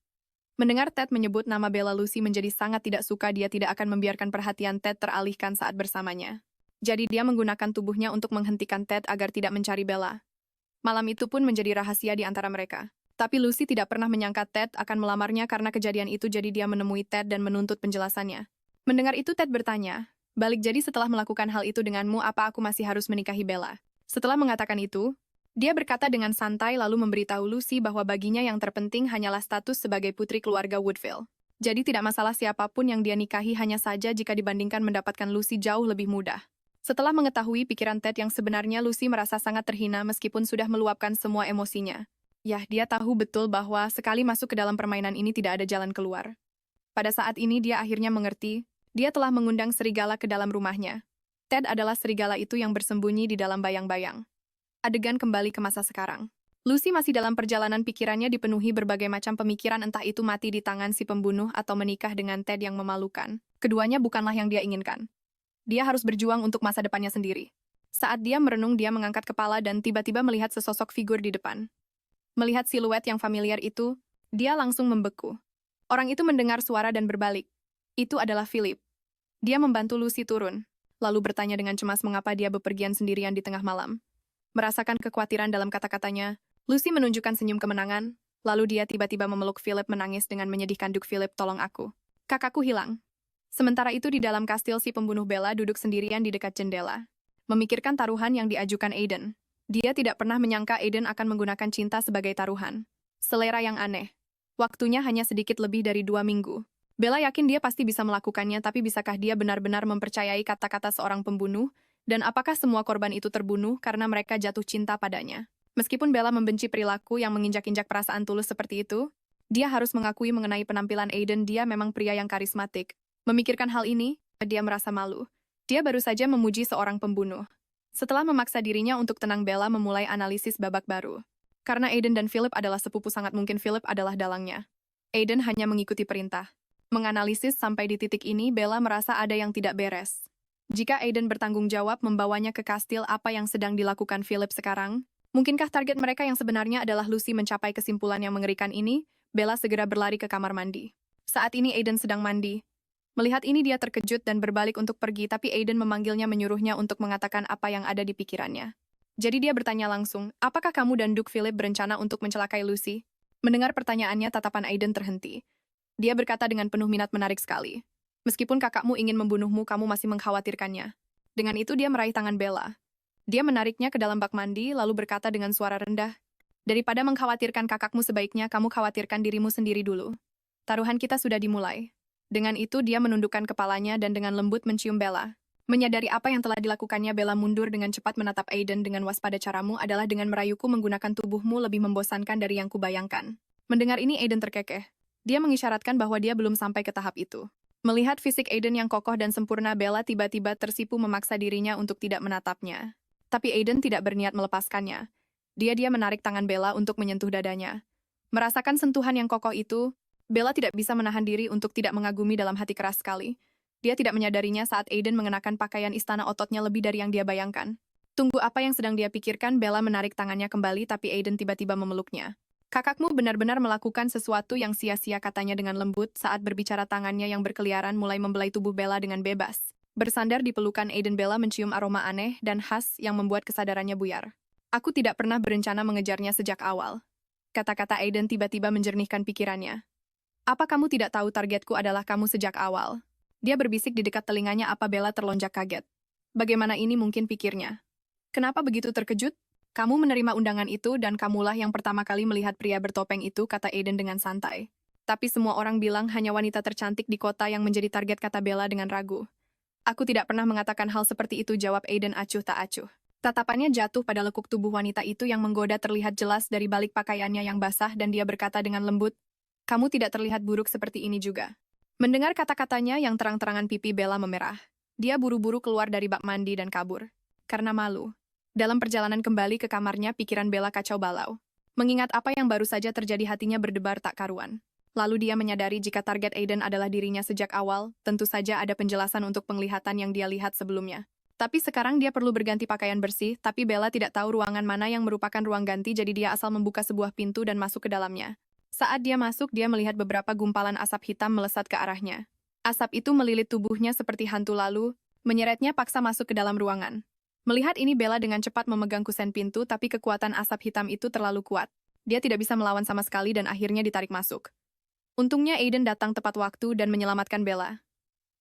Mendengar Ted menyebut nama Bella, Lucy menjadi sangat tidak suka. Dia tidak akan membiarkan perhatian Ted teralihkan saat bersamanya. Jadi dia menggunakan tubuhnya untuk menghentikan Ted agar tidak mencari Bella. Malam itu pun menjadi rahasia di antara mereka. Tapi Lucy tidak pernah menyangka Ted akan melamarnya karena kejadian itu, jadi dia menemui Ted dan menuntut penjelasannya. Mendengar itu, Ted bertanya, balik, jadi setelah melakukan hal itu denganmu, apa aku masih harus menikahi Bella? Setelah mengatakan itu, dia berkata dengan santai lalu memberitahu Lucy bahwa baginya yang terpenting hanyalah status sebagai putri keluarga Woodville. Jadi tidak masalah siapapun yang dia nikahi, hanya saja jika dibandingkan mendapatkan Lucy jauh lebih mudah. Setelah mengetahui pikiran Ted yang sebenarnya, Lucy merasa sangat terhina meskipun sudah meluapkan semua emosinya. Yah, dia tahu betul bahwa sekali masuk ke dalam permainan ini tidak ada jalan keluar. Pada saat ini dia akhirnya mengerti, dia telah mengundang serigala ke dalam rumahnya. Ted adalah serigala itu yang bersembunyi di dalam bayang-bayang. Adegan kembali ke masa sekarang. Lucy masih dalam perjalanan, pikirannya dipenuhi berbagai macam pemikiran, entah itu mati di tangan si pembunuh atau menikah dengan Ted yang memalukan. Keduanya bukanlah yang dia inginkan. Dia harus berjuang untuk masa depannya sendiri. Saat dia merenung, dia mengangkat kepala dan tiba-tiba melihat sesosok figur di depan. Melihat siluet yang familiar itu, dia langsung membeku. Orang itu mendengar suara dan berbalik. Itu adalah Philip. Dia membantu Lucy turun, lalu bertanya dengan cemas mengapa dia bepergian sendirian di tengah malam. Merasakan kekhawatiran dalam kata-katanya, Lucy menunjukkan senyum kemenangan, lalu dia tiba-tiba memeluk Philip menangis dengan menyedihkan. "Duk Philip, tolong aku. Kakakku hilang." Sementara itu di dalam kastil, si pembunuh Bella duduk sendirian di dekat jendela, memikirkan taruhan yang diajukan Aiden. Dia tidak pernah menyangka Aiden akan menggunakan cinta sebagai taruhan. Selera yang aneh. Waktunya hanya sedikit lebih dari 2 minggu. Bella yakin dia pasti bisa melakukannya, tapi bisakah dia benar-benar mempercayai kata-kata seorang pembunuh? Dan apakah semua korban itu terbunuh karena mereka jatuh cinta padanya? Meskipun Bella membenci perilaku yang menginjak-injak perasaan tulus seperti itu, dia harus mengakui mengenai penampilan Aiden, dia memang pria yang karismatik. Memikirkan hal ini, dia merasa malu. Dia baru saja memuji seorang pembunuh. Setelah memaksa dirinya untuk tenang, Bella memulai analisis babak baru. Karena Aiden dan Philip adalah sepupu, sangat mungkin Philip adalah dalangnya. Aiden hanya mengikuti perintah. Menganalisis sampai di titik ini, Bella merasa ada yang tidak beres. Jika Aiden bertanggung jawab membawanya ke kastil apa yang sedang dilakukan Philip sekarang, mungkinkah target mereka yang sebenarnya adalah Lucy? Mencapai kesimpulan yang mengerikan ini, Bella segera berlari ke kamar mandi. Saat ini Aiden sedang mandi. Melihat ini dia terkejut dan berbalik untuk pergi, tapi Aiden memanggilnya, menyuruhnya untuk mengatakan apa yang ada di pikirannya. Jadi dia bertanya langsung, "Apakah kamu dan Duk Philip berencana untuk mencelakai Lucy?" Mendengar pertanyaannya, tatapan Aiden terhenti. Dia berkata dengan penuh minat, "Menarik sekali. Meskipun kakakmu ingin membunuhmu, kamu masih mengkhawatirkannya." Dengan itu dia meraih tangan Bella. Dia menariknya ke dalam bak mandi, lalu berkata dengan suara rendah, "Daripada mengkhawatirkan kakakmu, sebaiknya kamu khawatirkan dirimu sendiri dulu. Taruhan kita sudah dimulai." Dengan itu dia menundukkan kepalanya dan dengan lembut mencium Bella. Menyadari apa yang telah dilakukannya, Bella mundur dengan cepat menatap Aiden dengan waspada. "Caramu adalah dengan merayuku menggunakan tubuhmu, lebih membosankan dari yang kubayangkan." Mendengar ini Aiden terkekeh. Dia mengisyaratkan bahwa dia belum sampai ke tahap itu. Melihat fisik Aiden yang kokoh dan sempurna, Bella tiba-tiba tersipu memaksa dirinya untuk tidak menatapnya. Tapi Aiden tidak berniat melepaskannya. Dia menarik tangan Bella untuk menyentuh dadanya. Merasakan sentuhan yang kokoh itu, Bella tidak bisa menahan diri untuk tidak mengagumi dalam hati keras sekali. Dia tidak menyadarinya saat Aiden mengenakan pakaian istana, ototnya lebih dari yang dia bayangkan. Tunggu, apa yang sedang dia pikirkan? Bella menarik tangannya kembali, tapi Aiden tiba-tiba memeluknya. "Kakakmu benar-benar melakukan sesuatu yang sia-sia," katanya dengan lembut saat berbicara. Tangannya yang berkeliaran mulai membelai tubuh Bella dengan bebas. Bersandar di pelukan Aiden, Bella mencium aroma aneh dan khas yang membuat kesadarannya buyar. "Aku tidak pernah berencana mengejarnya sejak awal." Kata-kata Aiden tiba-tiba menjernihkan pikirannya. "Apa kamu tidak tahu targetku adalah kamu sejak awal?" Dia berbisik di dekat telinganya. Apa? Bella terlonjak kaget. Bagaimana ini mungkin, pikirnya. "Kenapa begitu terkejut? Kamu menerima undangan itu dan kamulah yang pertama kali melihat pria bertopeng itu," kata Aiden dengan santai. "Tapi semua orang bilang hanya wanita tercantik di kota yang menjadi target," kata Bella dengan ragu. "Aku tidak pernah mengatakan hal seperti itu," jawab Aiden acuh tak acuh. Tatapannya jatuh pada lekuk tubuh wanita itu yang menggoda terlihat jelas dari balik pakaiannya yang basah, dan dia berkata dengan lembut, "Kamu tidak terlihat buruk seperti ini juga." Mendengar kata-katanya yang terang-terangan, pipi Bella memerah. Dia buru-buru keluar dari bak mandi dan kabur. Karena malu. Dalam perjalanan kembali ke kamarnya, pikiran Bella kacau balau. Mengingat apa yang baru saja terjadi, hatinya berdebar tak karuan. Lalu dia menyadari jika target Aiden adalah dirinya sejak awal, tentu saja ada penjelasan untuk penglihatan yang dia lihat sebelumnya. Tapi sekarang dia perlu berganti pakaian bersih, tapi Bella tidak tahu ruangan mana yang merupakan ruang ganti, jadi dia asal membuka sebuah pintu dan masuk ke dalamnya. Saat dia masuk, dia melihat beberapa gumpalan asap hitam melesat ke arahnya. Asap itu melilit tubuhnya seperti hantu, lalu menyeretnya paksa masuk ke dalam ruangan. Melihat ini, Bella dengan cepat memegang kusen pintu, tapi kekuatan asap hitam itu terlalu kuat. Dia tidak bisa melawan sama sekali dan akhirnya ditarik masuk. Untungnya Aiden datang tepat waktu dan menyelamatkan Bella.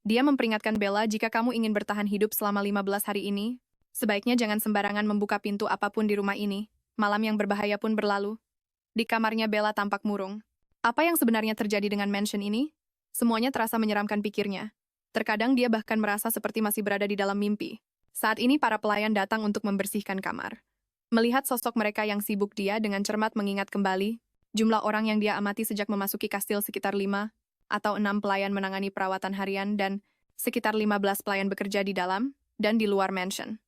Dia memperingatkan Bella, "Jika kamu ingin bertahan hidup selama 15 hari ini, sebaiknya jangan sembarangan membuka pintu apapun di rumah ini." Malam yang berbahaya pun berlalu. Di kamarnya, Bella tampak murung. Apa yang sebenarnya terjadi dengan mansion ini? Semuanya terasa menyeramkan, pikirnya. Terkadang dia bahkan merasa seperti masih berada di dalam mimpi. Saat ini para pelayan datang untuk membersihkan kamar. Melihat sosok mereka yang sibuk, dia dengan cermat mengingat kembali jumlah orang yang dia amati sejak memasuki kastil, sekitar 5 atau 6 pelayan menangani perawatan harian dan sekitar 15 pelayan bekerja di dalam dan di luar mansion.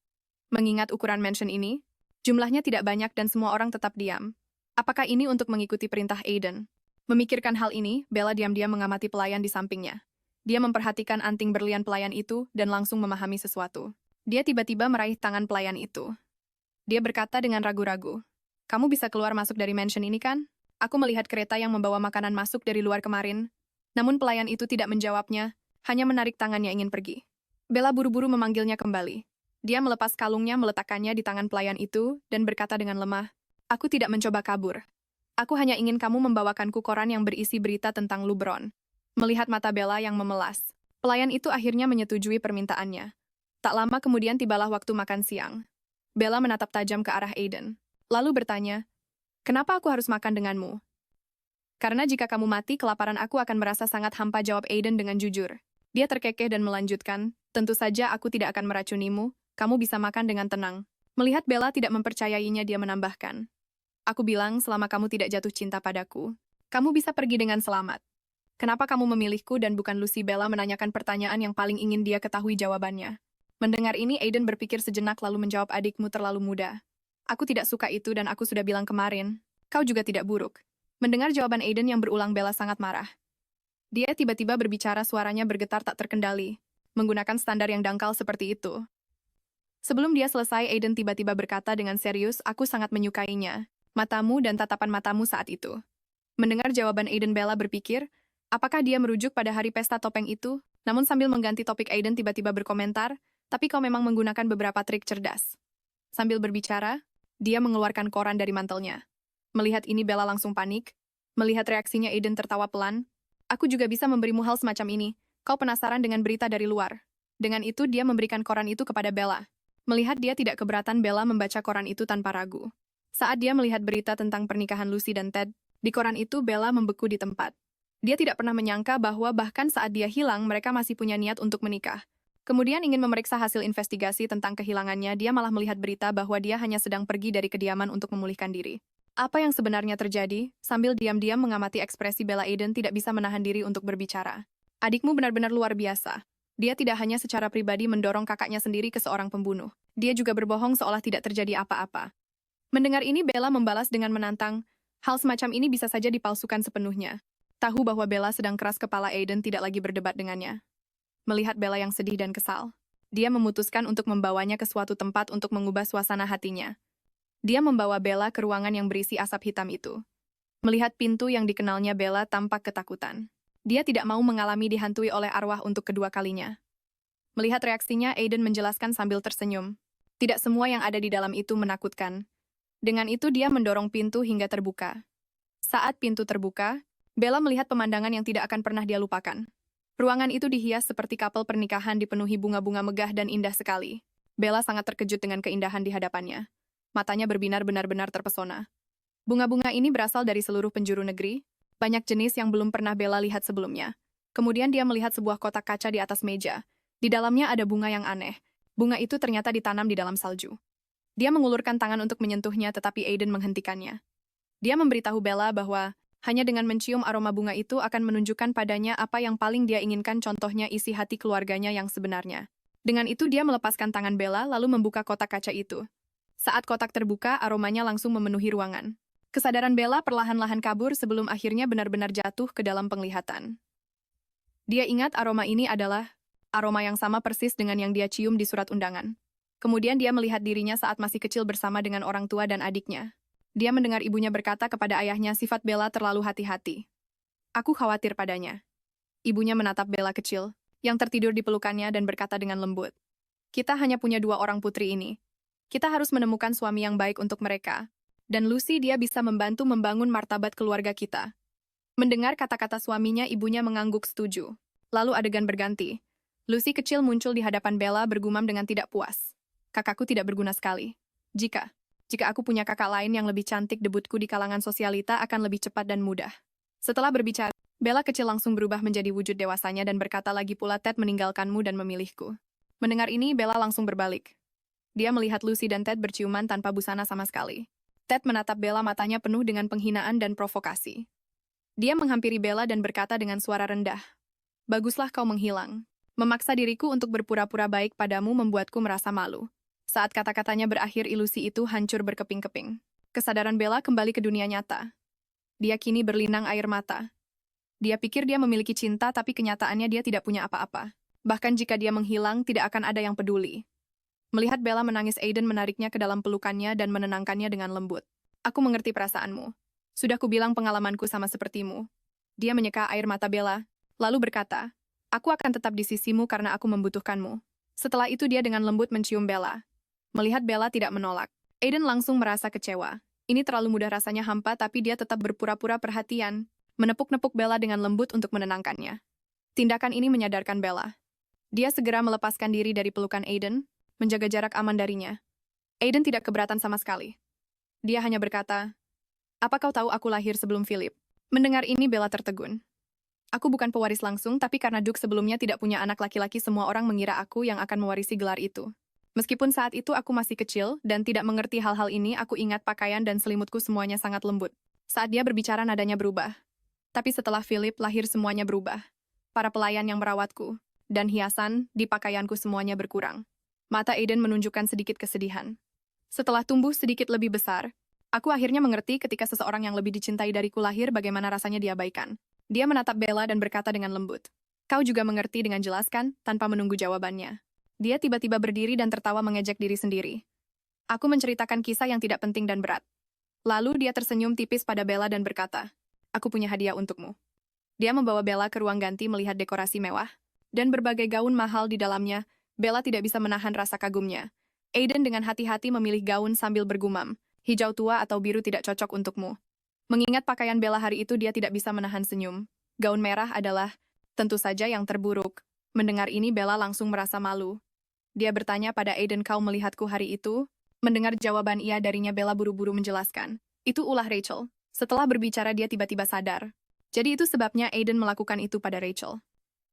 Mengingat ukuran mansion ini, jumlahnya tidak banyak dan semua orang tetap diam. Apakah ini untuk mengikuti perintah Aiden? Memikirkan hal ini, Bella diam-diam mengamati pelayan di sampingnya. Dia memperhatikan anting berlian pelayan itu dan langsung memahami sesuatu. Dia tiba-tiba meraih tangan pelayan itu. Dia berkata dengan ragu-ragu, "Kamu bisa keluar masuk dari mansion ini kan? Aku melihat kereta yang membawa makanan masuk dari luar kemarin." Namun pelayan itu tidak menjawabnya, hanya menarik tangannya ingin pergi. Bella buru-buru memanggilnya kembali. Dia melepas kalungnya meletakkannya di tangan pelayan itu dan berkata dengan lemah, "Aku tidak mencoba kabur. Aku hanya ingin kamu membawakanku koran yang berisi berita tentang Lubron." Melihat mata Bella yang memelas, pelayan itu akhirnya menyetujui permintaannya. Tak lama kemudian tibalah waktu makan siang. Bella menatap tajam ke arah Aiden, lalu bertanya, "Kenapa aku harus makan denganmu?" "Karena jika kamu mati, kelaparan aku akan merasa sangat hampa," jawab Aiden dengan jujur. Dia terkekeh dan melanjutkan, "Tentu saja aku tidak akan meracunimu, kamu bisa makan dengan tenang." Melihat Bella tidak mempercayainya, dia menambahkan, "Aku bilang selama kamu tidak jatuh cinta padaku, kamu bisa pergi dengan selamat. Kenapa kamu memilihku dan bukan Lucy?" Bella menanyakan pertanyaan yang paling ingin dia ketahui jawabannya. Mendengar ini, Aiden berpikir sejenak lalu menjawab, "Adikmu terlalu muda. Aku tidak suka itu dan aku sudah bilang kemarin. Kau juga tidak buruk." Mendengar jawaban Aiden yang berulang, Bella sangat marah. Dia tiba-tiba berbicara, suaranya bergetar tak terkendali, menggunakan standar yang dangkal seperti itu. Sebelum dia selesai, Aiden tiba-tiba berkata dengan serius, "Aku sangat menyukainya. Matamu dan tatapan matamu saat itu." Mendengar jawaban Aiden, Bella berpikir, apakah dia merujuk pada hari pesta topeng itu? Namun sambil mengganti topik, Aiden tiba-tiba berkomentar, "Tapi kau memang menggunakan beberapa trik cerdas." Sambil berbicara, dia mengeluarkan koran dari mantelnya. Melihat ini, Bella langsung panik. Melihat reaksinya, Aiden tertawa pelan. "Aku juga bisa memberimu hal semacam ini. Kau penasaran dengan berita dari luar?" Dengan itu, dia memberikan koran itu kepada Bella. Melihat dia tidak keberatan, Bella membaca koran itu tanpa ragu. Saat dia melihat berita tentang pernikahan Lucy dan Ted, di koran itu Bella membeku di tempat. Dia tidak pernah menyangka bahwa bahkan saat dia hilang, mereka masih punya niat untuk menikah. Kemudian ingin memeriksa hasil investigasi tentang kehilangannya, dia malah melihat berita bahwa dia hanya sedang pergi dari kediaman untuk memulihkan diri. Apa yang sebenarnya terjadi? Sambil diam-diam mengamati ekspresi Bella, Aiden tidak bisa menahan diri untuk berbicara. "Adikmu benar-benar luar biasa. Dia tidak hanya secara pribadi mendorong kakaknya sendiri ke seorang pembunuh. Dia juga berbohong seolah tidak terjadi apa-apa." Mendengar ini, Bella membalas dengan menantang, "Hal semacam ini bisa saja dipalsukan sepenuhnya." Tahu bahwa Bella sedang keras kepala, Aiden tidak lagi berdebat dengannya. Melihat Bella yang sedih dan kesal, dia memutuskan untuk membawanya ke suatu tempat untuk mengubah suasana hatinya. Dia membawa Bella ke ruangan yang berisi asap hitam itu. Melihat pintu yang dikenalnya, Bella tampak ketakutan. Dia tidak mau mengalami dihantui oleh arwah untuk kedua kalinya. Melihat reaksinya, Aiden menjelaskan sambil tersenyum. Tidak semua yang ada di dalam itu menakutkan. Dengan itu, dia mendorong pintu hingga terbuka. Saat pintu terbuka, Bella melihat pemandangan yang tidak akan pernah dia lupakan. Ruangan itu dihias seperti kapel pernikahan, dipenuhi bunga-bunga megah dan indah sekali. Bella sangat terkejut dengan keindahan di hadapannya. Matanya berbinar, benar-benar terpesona. Bunga-bunga ini berasal dari seluruh penjuru negeri, banyak jenis yang belum pernah Bella lihat sebelumnya. Kemudian dia melihat sebuah kotak kaca di atas meja. Di dalamnya ada bunga yang aneh. Bunga itu ternyata ditanam di dalam salju. Dia mengulurkan tangan untuk menyentuhnya, tetapi Aiden menghentikannya. Dia memberitahu Bella bahwa hanya dengan mencium aroma bunga itu akan menunjukkan padanya apa yang paling dia inginkan, contohnya isi hati keluarganya yang sebenarnya. Dengan itu dia melepaskan tangan Bella lalu membuka kotak kaca itu. Saat kotak terbuka, aromanya langsung memenuhi ruangan. Kesadaran Bella perlahan-lahan kabur sebelum akhirnya benar-benar jatuh ke dalam penglihatan. Dia ingat aroma ini adalah aroma yang sama persis dengan yang dia cium di surat undangan. Kemudian dia melihat dirinya saat masih kecil bersama dengan orang tua dan adiknya. Dia mendengar ibunya berkata kepada ayahnya, "Sifat Bella terlalu hati-hati. Aku khawatir padanya." Ibunya menatap Bella kecil, yang tertidur di pelukannya dan berkata dengan lembut, "Kita hanya punya 2 orang putri ini. Kita harus menemukan suami yang baik untuk mereka. Dan Lucy, dia bisa membantu membangun martabat keluarga kita." Mendengar kata-kata suaminya, ibunya mengangguk setuju. Lalu adegan berganti. Lucy kecil muncul di hadapan Bella bergumam dengan tidak puas. "Kakakku tidak berguna sekali. Jika aku punya kakak lain yang lebih cantik, debutku di kalangan sosialita akan lebih cepat dan mudah." Setelah berbicara, Bella kecil langsung berubah menjadi wujud dewasanya dan berkata, "Lagi pula Ted meninggalkanmu dan memilihku." Mendengar ini, Bella langsung berbalik. Dia melihat Lucy dan Ted berciuman tanpa busana sama sekali. Ted menatap Bella, matanya penuh dengan penghinaan dan provokasi. Dia menghampiri Bella dan berkata dengan suara rendah, "Baguslah kau menghilang. Memaksa diriku untuk berpura-pura baik padamu membuatku merasa malu." Saat kata-katanya berakhir, ilusi itu hancur berkeping-keping. Kesadaran Bella kembali ke dunia nyata. Dia kini berlinang air mata. Dia pikir dia memiliki cinta, tapi kenyataannya dia tidak punya apa-apa. Bahkan jika dia menghilang, tidak akan ada yang peduli. Melihat Bella menangis, Aiden menariknya ke dalam pelukannya dan menenangkannya dengan lembut. Aku mengerti perasaanmu. Sudah kubilang pengalamanku sama sepertimu. Dia menyeka air mata Bella, lalu berkata, aku akan tetap di sisimu karena aku membutuhkanmu. Setelah itu dia dengan lembut mencium Bella. Melihat Bella tidak menolak, Aiden langsung merasa kecewa. Ini terlalu mudah, rasanya hampa, tapi dia tetap berpura-pura perhatian, menepuk-nepuk Bella dengan lembut untuk menenangkannya. Tindakan ini menyadarkan Bella. Dia segera melepaskan diri dari pelukan Aiden, menjaga jarak aman darinya. Aiden tidak keberatan sama sekali. Dia hanya berkata, apa kau tahu aku lahir sebelum Philip? Mendengar ini Bella tertegun. Aku bukan pewaris langsung, tapi karena Duke sebelumnya tidak punya anak laki-laki, semua orang mengira aku yang akan mewarisi gelar itu. Meskipun saat itu aku masih kecil dan tidak mengerti hal-hal ini, aku ingat pakaian dan selimutku semuanya sangat lembut. Saat dia berbicara nadanya berubah. Tapi setelah Philip lahir semuanya berubah. Para pelayan yang merawatku dan hiasan di pakaianku semuanya berkurang. Mata Aiden menunjukkan sedikit kesedihan. Setelah tumbuh sedikit lebih besar, aku akhirnya mengerti ketika seseorang yang lebih dicintai dariku lahir bagaimana rasanya diabaikan. Dia menatap Bella dan berkata dengan lembut, kau juga mengerti, dengan jelaskan tanpa menunggu jawabannya. Dia tiba-tiba berdiri dan tertawa mengejek diri sendiri. Aku menceritakan kisah yang tidak penting dan berat. Lalu dia tersenyum tipis pada Bella dan berkata, aku punya hadiah untukmu. Dia membawa Bella ke ruang ganti melihat dekorasi mewah dan berbagai gaun mahal di dalamnya. Bella tidak bisa menahan rasa kagumnya. Aiden dengan hati-hati memilih gaun sambil bergumam, hijau tua atau biru tidak cocok untukmu. Mengingat pakaian Bella hari itu, dia tidak bisa menahan senyum. Gaun merah adalah, tentu saja, yang terburuk. Mendengar ini Bella langsung merasa malu. Dia bertanya pada Aiden, kau melihatku hari itu? Mendengar jawaban iya darinya, Bella buru-buru menjelaskan. Itu ulah Rachel. Setelah berbicara dia tiba-tiba sadar. Jadi itu sebabnya Aiden melakukan itu pada Rachel.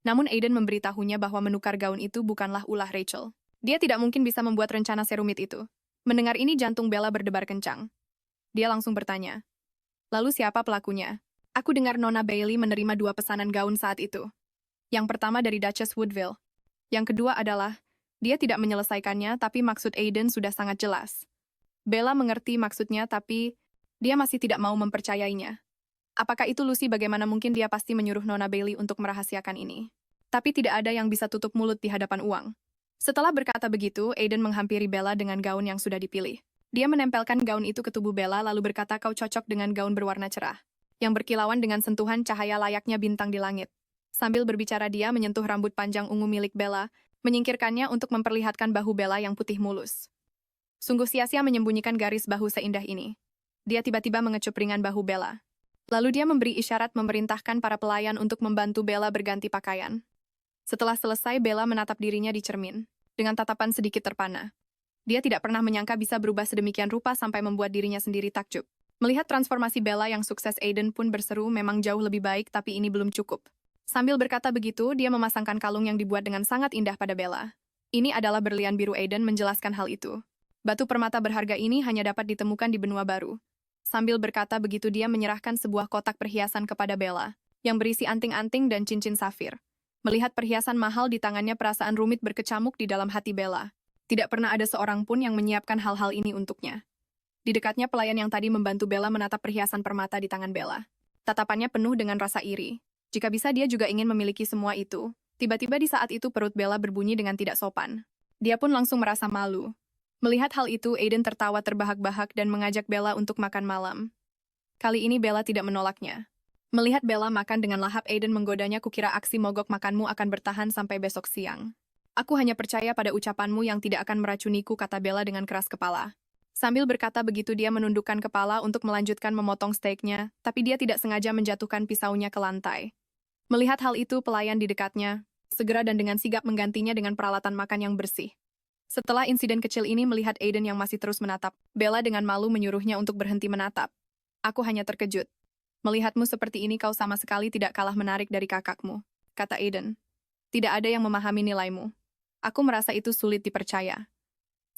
Namun Aiden memberitahunya bahwa menukar gaun itu bukanlah ulah Rachel. Dia tidak mungkin bisa membuat rencana serumit itu. Mendengar ini jantung Bella berdebar kencang. Dia langsung bertanya, lalu siapa pelakunya? Aku dengar Nona Bailey menerima 2 pesanan gaun saat itu. Yang pertama dari Duchess Woodville. Yang kedua adalah, dia tidak menyelesaikannya, tapi maksud Aiden sudah sangat jelas. Bella mengerti maksudnya, tapi dia masih tidak mau mempercayainya. Apakah itu Lucy? Bagaimana mungkin? Dia pasti menyuruh Nona Bailey untuk merahasiakan ini. Tapi tidak ada yang bisa tutup mulut di hadapan uang. Setelah berkata begitu, Aiden menghampiri Bella dengan gaun yang sudah dipilih. Dia menempelkan gaun itu ke tubuh Bella lalu berkata, kau cocok dengan gaun berwarna cerah, yang berkilauan dengan sentuhan cahaya layaknya bintang di langit. Sambil berbicara dia menyentuh rambut panjang ungu milik Bella, menyingkirkannya untuk memperlihatkan bahu Bella yang putih mulus. Sungguh sia-sia menyembunyikan garis bahu seindah ini. Dia tiba-tiba mengecup ringan bahu Bella. Lalu dia memberi isyarat memerintahkan para pelayan untuk membantu Bella berganti pakaian. Setelah selesai, Bella menatap dirinya di cermin, dengan tatapan sedikit terpana. Dia tidak pernah menyangka bisa berubah sedemikian rupa sampai membuat dirinya sendiri takjub. Melihat transformasi Bella yang sukses, Aiden pun berseru, memang jauh lebih baik, tapi ini belum cukup. Sambil berkata begitu, dia memasangkan kalung yang dibuat dengan sangat indah pada Bella. Ini adalah berlian biru. Aiden menjelaskan hal itu. Batu permata berharga ini hanya dapat ditemukan di benua baru. Sambil berkata begitu, dia menyerahkan sebuah kotak perhiasan kepada Bella, yang berisi anting-anting dan cincin safir. Melihat perhiasan mahal di tangannya, perasaan rumit berkecamuk di dalam hati Bella. Tidak pernah ada seorang pun yang menyiapkan hal-hal ini untuknya. Di dekatnya, pelayan yang tadi membantu Bella menatap perhiasan permata di tangan Bella. Tatapannya penuh dengan rasa iri. Jika bisa dia juga ingin memiliki semua itu. Tiba-tiba di saat itu perut Bella berbunyi dengan tidak sopan. Dia pun langsung merasa malu. Melihat hal itu, Aiden tertawa terbahak-bahak dan mengajak Bella untuk makan malam. Kali ini Bella tidak menolaknya. Melihat Bella makan dengan lahap, Aiden menggodanya, kukira aksi mogok makanmu akan bertahan sampai besok siang. Aku hanya percaya pada ucapanmu yang tidak akan meracuniku, kata Bella dengan keras kepala. Sambil berkata begitu, dia menundukkan kepala untuk melanjutkan memotong steaknya, tapi dia tidak sengaja menjatuhkan pisaunya ke lantai. Melihat hal itu, pelayan di dekatnya segera dan dengan sigap menggantinya dengan peralatan makan yang bersih. Setelah insiden kecil ini, melihat Aiden yang masih terus menatap, Bella dengan malu menyuruhnya untuk berhenti menatap. Aku hanya terkejut. Melihatmu seperti ini, kau sama sekali tidak kalah menarik dari kakakmu, kata Aiden. Tidak ada yang memahami nilaimu. Aku merasa itu sulit dipercaya.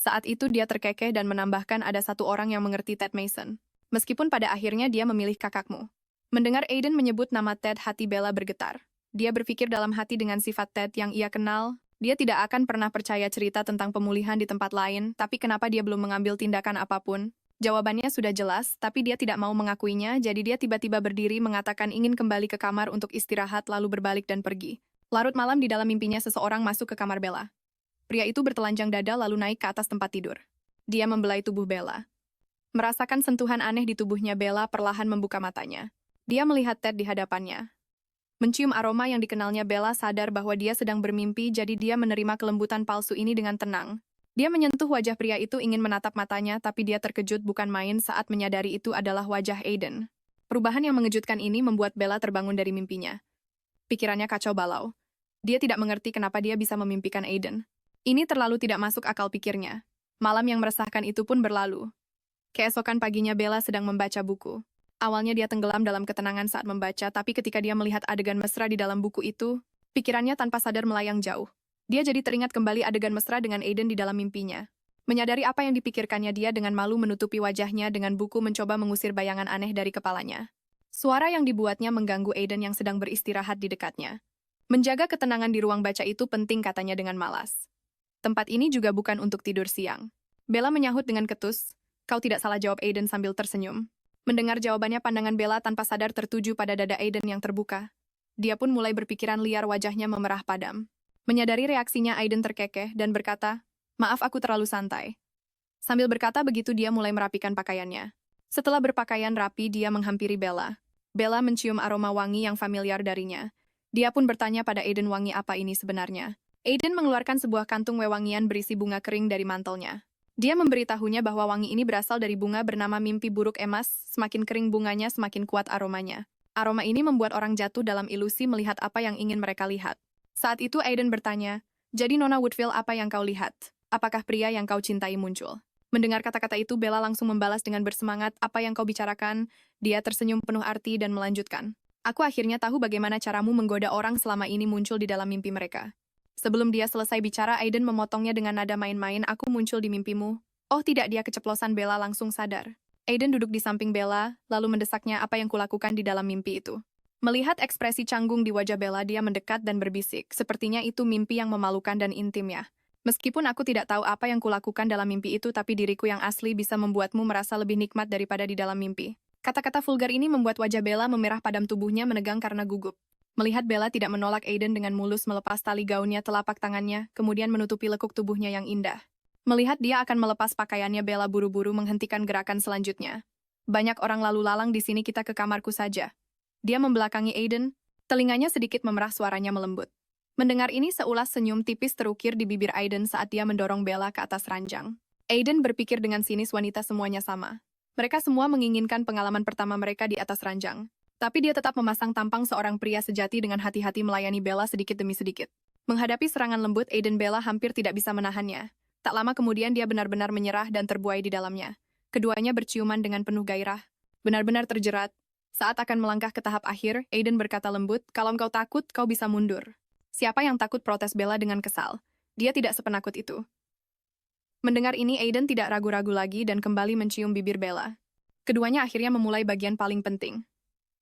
Saat itu dia terkekeh dan menambahkan, ada satu orang yang mengerti, Ted Mason. Meskipun pada akhirnya dia memilih kakakmu. Mendengar Aiden menyebut nama Ted, hati Bella bergetar. Dia berpikir dalam hati, dengan sifat Ted yang ia kenal, dia tidak akan pernah percaya cerita tentang pemulihan di tempat lain, tapi kenapa dia belum mengambil tindakan apapun? Jawabannya sudah jelas, tapi dia tidak mau mengakuinya, jadi dia tiba-tiba berdiri mengatakan ingin kembali ke kamar untuk istirahat lalu berbalik dan pergi. Larut malam di dalam mimpinya seseorang masuk ke kamar Bella. Pria itu bertelanjang dada lalu naik ke atas tempat tidur. Dia membelai tubuh Bella. Merasakan sentuhan aneh di tubuhnya, Bella perlahan membuka matanya. Dia melihat Ted di hadapannya. Mencium aroma yang dikenalnya, Bella sadar bahwa dia sedang bermimpi, jadi dia menerima kelembutan palsu ini dengan tenang. Dia menyentuh wajah pria itu ingin menatap matanya, tapi dia terkejut bukan main saat menyadari itu adalah wajah Aiden. Perubahan yang mengejutkan ini membuat Bella terbangun dari mimpinya. Pikirannya kacau balau. Dia tidak mengerti kenapa dia bisa memimpikan Aiden. Ini terlalu tidak masuk akal pikirnya. Malam yang meresahkan itu pun berlalu. Keesokan paginya Bella sedang membaca buku. Awalnya dia tenggelam dalam ketenangan saat membaca, tapi ketika dia melihat adegan mesra di dalam buku itu, pikirannya tanpa sadar melayang jauh. Dia jadi teringat kembali adegan mesra dengan Aiden di dalam mimpinya. Menyadari apa yang dipikirkannya, dia dengan malu menutupi wajahnya dengan buku mencoba mengusir bayangan aneh dari kepalanya. Suara yang dibuatnya mengganggu Aiden yang sedang beristirahat di dekatnya. Menjaga ketenangan di ruang baca itu penting, katanya dengan malas. Tempat ini juga bukan untuk tidur siang. Bella menyahut dengan ketus. Kau tidak salah, jawab Aiden sambil tersenyum. Mendengar jawabannya, pandangan Bella tanpa sadar tertuju pada dada Aiden yang terbuka. Dia pun mulai berpikiran liar, wajahnya memerah padam. Menyadari reaksinya, Aiden terkekeh dan berkata, "Maaf, aku terlalu santai." Sambil berkata begitu, dia mulai merapikan pakaiannya. Setelah berpakaian rapi, dia menghampiri Bella. Bella mencium aroma wangi yang familiar darinya. Dia pun bertanya pada Aiden, wangi apa ini sebenarnya? Aiden mengeluarkan sebuah kantung wewangian berisi bunga kering dari mantelnya. Dia memberitahunya bahwa wangi ini berasal dari bunga bernama mimpi buruk emas, semakin kering bunganya semakin kuat aromanya. Aroma ini membuat orang jatuh dalam ilusi melihat apa yang ingin mereka lihat. Saat itu Aiden bertanya, "Jadi Nona Woodville, apa yang kau lihat? Apakah pria yang kau cintai muncul?" Mendengar kata-kata itu, Bella langsung membalas dengan bersemangat, "Apa yang kau bicarakan?" Dia tersenyum penuh arti dan melanjutkan, "Aku akhirnya tahu bagaimana caramu menggoda orang selama ini muncul di dalam mimpi mereka." Sebelum dia selesai bicara, Aiden memotongnya dengan nada main-main, "Aku muncul di mimpimu." Oh tidak, dia keceplosan. Bella langsung sadar. Aiden duduk di samping Bella, lalu mendesaknya, "Apa yang kulakukan di dalam mimpi itu?" Melihat ekspresi canggung di wajah Bella, dia mendekat dan berbisik, "Sepertinya itu mimpi yang memalukan dan intim ya. Meskipun aku tidak tahu apa yang kulakukan dalam mimpi itu, tapi diriku yang asli bisa membuatmu merasa lebih nikmat daripada di dalam mimpi." Kata-kata vulgar ini membuat wajah Bella memerah padam, tubuhnya menegang karena gugup. Melihat Bella tidak menolak, Aiden dengan mulus melepas tali gaunnya, telapak tangannya, kemudian menutupi lekuk tubuhnya yang indah. Melihat dia akan melepas pakaiannya, Bella buru-buru menghentikan gerakan selanjutnya. "Banyak orang lalu lalang di sini, kita ke kamarku saja." Dia membelakangi Aiden, telinganya sedikit memerah, suaranya melembut. Mendengar ini, seulas senyum tipis terukir di bibir Aiden saat dia mendorong Bella ke atas ranjang. Aiden berpikir dengan sinis, wanita semuanya sama. Mereka semua menginginkan pengalaman pertama mereka di atas ranjang. Tapi dia tetap memasang tampang seorang pria sejati dengan hati-hati melayani Bella sedikit demi sedikit. Menghadapi serangan lembut Aiden, Bella hampir tidak bisa menahannya. Tak lama kemudian dia benar-benar menyerah dan terbuai di dalamnya. Keduanya berciuman dengan penuh gairah. Benar-benar terjerat. Saat akan melangkah ke tahap akhir, Aiden berkata lembut, "Kalau engkau takut, kau bisa mundur." "Siapa yang takut?" protes Bella dengan kesal. Dia tidak sepenakut itu. Mendengar ini, Aiden tidak ragu-ragu lagi dan kembali mencium bibir Bella. Keduanya akhirnya memulai bagian paling penting.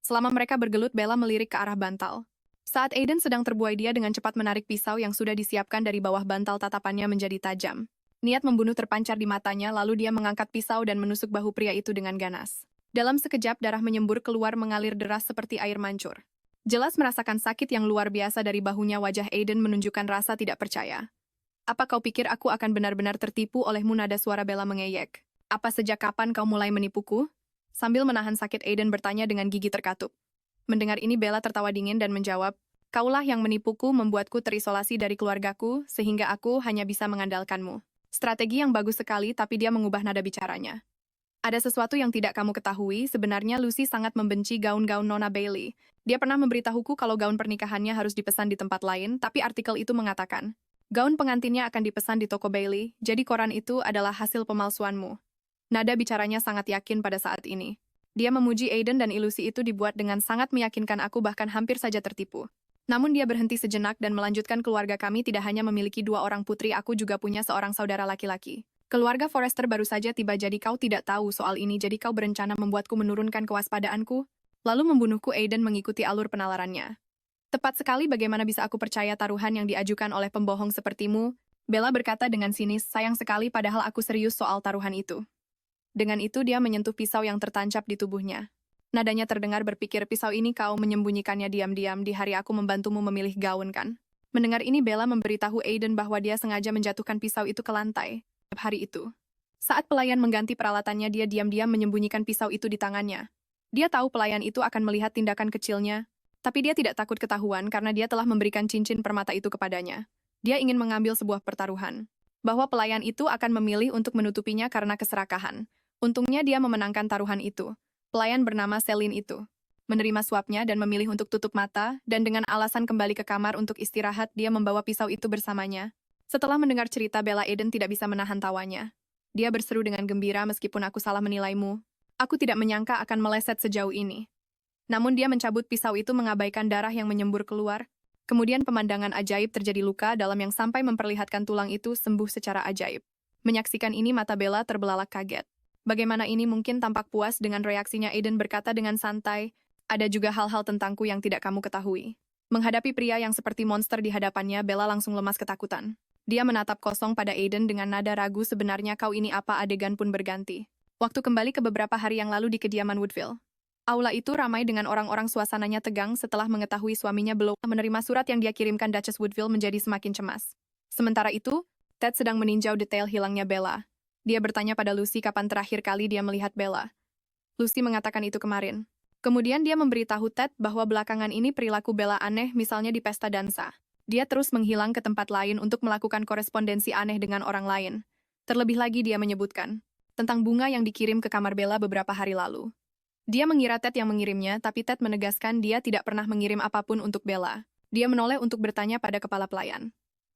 Selama mereka bergelut, Bella melirik ke arah bantal. Saat Aiden sedang terbuai, dia dengan cepat menarik pisau yang sudah disiapkan dari bawah bantal, tatapannya menjadi tajam. Niat membunuh terpancar di matanya, lalu dia mengangkat pisau dan menusuk bahu pria itu dengan ganas. Dalam sekejap, darah menyembur keluar mengalir deras seperti air mancur. Jelas merasakan sakit yang luar biasa dari bahunya, wajah Aiden menunjukkan rasa tidak percaya. "Apa kau pikir aku akan benar-benar tertipu olehmu?" Nada suara Bella mengeyek. "Apa sejak kapan kau mulai menipuku?" Sambil menahan sakit, Aiden bertanya dengan gigi terkatup. Mendengar ini, Bella tertawa dingin dan menjawab, "Kaulah yang menipuku, membuatku terisolasi dari keluargaku, sehingga aku hanya bisa mengandalkanmu." Strategi yang bagus sekali, tapi dia mengubah nada bicaranya. "Ada sesuatu yang tidak kamu ketahui, sebenarnya Lucy sangat membenci gaun-gaun Nona Bailey. Dia pernah memberitahuku kalau gaun pernikahannya harus dipesan di tempat lain, tapi artikel itu mengatakan, gaun pengantinnya akan dipesan di toko Bailey, jadi koran itu adalah hasil pemalsuanmu." Nada bicaranya sangat yakin pada saat ini. Dia memuji Aiden dan ilusi itu dibuat dengan sangat meyakinkan, "Aku bahkan hampir saja tertipu." Namun dia berhenti sejenak dan melanjutkan, "Keluarga kami tidak hanya memiliki 2 orang putri, aku juga punya seorang saudara laki-laki. Keluarga Forrester baru saja tiba, jadi kau tidak tahu soal ini, jadi kau berencana membuatku menurunkan kewaspadaanku, lalu membunuhku." Aiden mengikuti alur penalarannya. "Tepat sekali, bagaimana bisa aku percaya taruhan yang diajukan oleh pembohong sepertimu?" Bella berkata dengan sinis, "Sayang sekali, padahal aku serius soal taruhan itu." Dengan itu dia menyentuh pisau yang tertancap di tubuhnya. Nadanya terdengar berpikir, pisau ini kau menyembunyikannya diam-diam di hari aku membantumu memilih gaun kan? Mendengar ini Bella memberitahu Aiden bahwa dia sengaja menjatuhkan pisau itu ke lantai. Hari itu, saat pelayan mengganti peralatannya, dia diam-diam menyembunyikan pisau itu di tangannya. Dia tahu pelayan itu akan melihat tindakan kecilnya, tapi dia tidak takut ketahuan karena dia telah memberikan cincin permata itu kepadanya. Dia ingin mengambil sebuah pertaruhan, bahwa pelayan itu akan memilih untuk menutupinya karena keserakahan. Untungnya dia memenangkan taruhan itu. Pelayan bernama Celine itu menerima suapnya dan memilih untuk tutup mata, dan dengan alasan kembali ke kamar untuk istirahat, dia membawa pisau itu bersamanya. Setelah mendengar cerita Bella, Aiden tidak bisa menahan tawanya. Dia berseru dengan gembira, meskipun aku salah menilaimu. Aku tidak menyangka akan meleset sejauh ini. Namun dia mencabut pisau itu mengabaikan darah yang menyembur keluar. Kemudian pemandangan ajaib terjadi, luka dalam yang sampai memperlihatkan tulang itu sembuh secara ajaib. Menyaksikan ini mata Bella terbelalak kaget. Bagaimana ini mungkin? Tampak puas dengan reaksinya, Aiden berkata dengan santai, ada juga hal-hal tentangku yang tidak kamu ketahui. Menghadapi pria yang seperti monster di hadapannya, Bella langsung lemas ketakutan. Dia menatap kosong pada Aiden dengan nada ragu, sebenarnya kau ini apa? Adegan pun berganti. Waktu kembali ke beberapa hari yang lalu di kediaman Woodville. Aula itu ramai dengan orang-orang, suasananya tegang setelah mengetahui suaminya belum menerima surat yang dia kirimkan. Duchess Woodville menjadi semakin cemas. Sementara itu, Ted sedang meninjau detail hilangnya Bella. Dia bertanya pada Lucy kapan terakhir kali dia melihat Bella. Lucy mengatakan itu kemarin. Kemudian dia memberitahu Ted bahwa belakangan ini perilaku Bella aneh, misalnya di pesta dansa. Dia terus menghilang ke tempat lain untuk melakukan korespondensi aneh dengan orang lain. Terlebih lagi dia menyebutkan tentang bunga yang dikirim ke kamar Bella beberapa hari lalu. Dia mengira Ted yang mengirimnya, tapi Ted menegaskan dia tidak pernah mengirim apapun untuk Bella. Dia menoleh untuk bertanya pada kepala pelayan.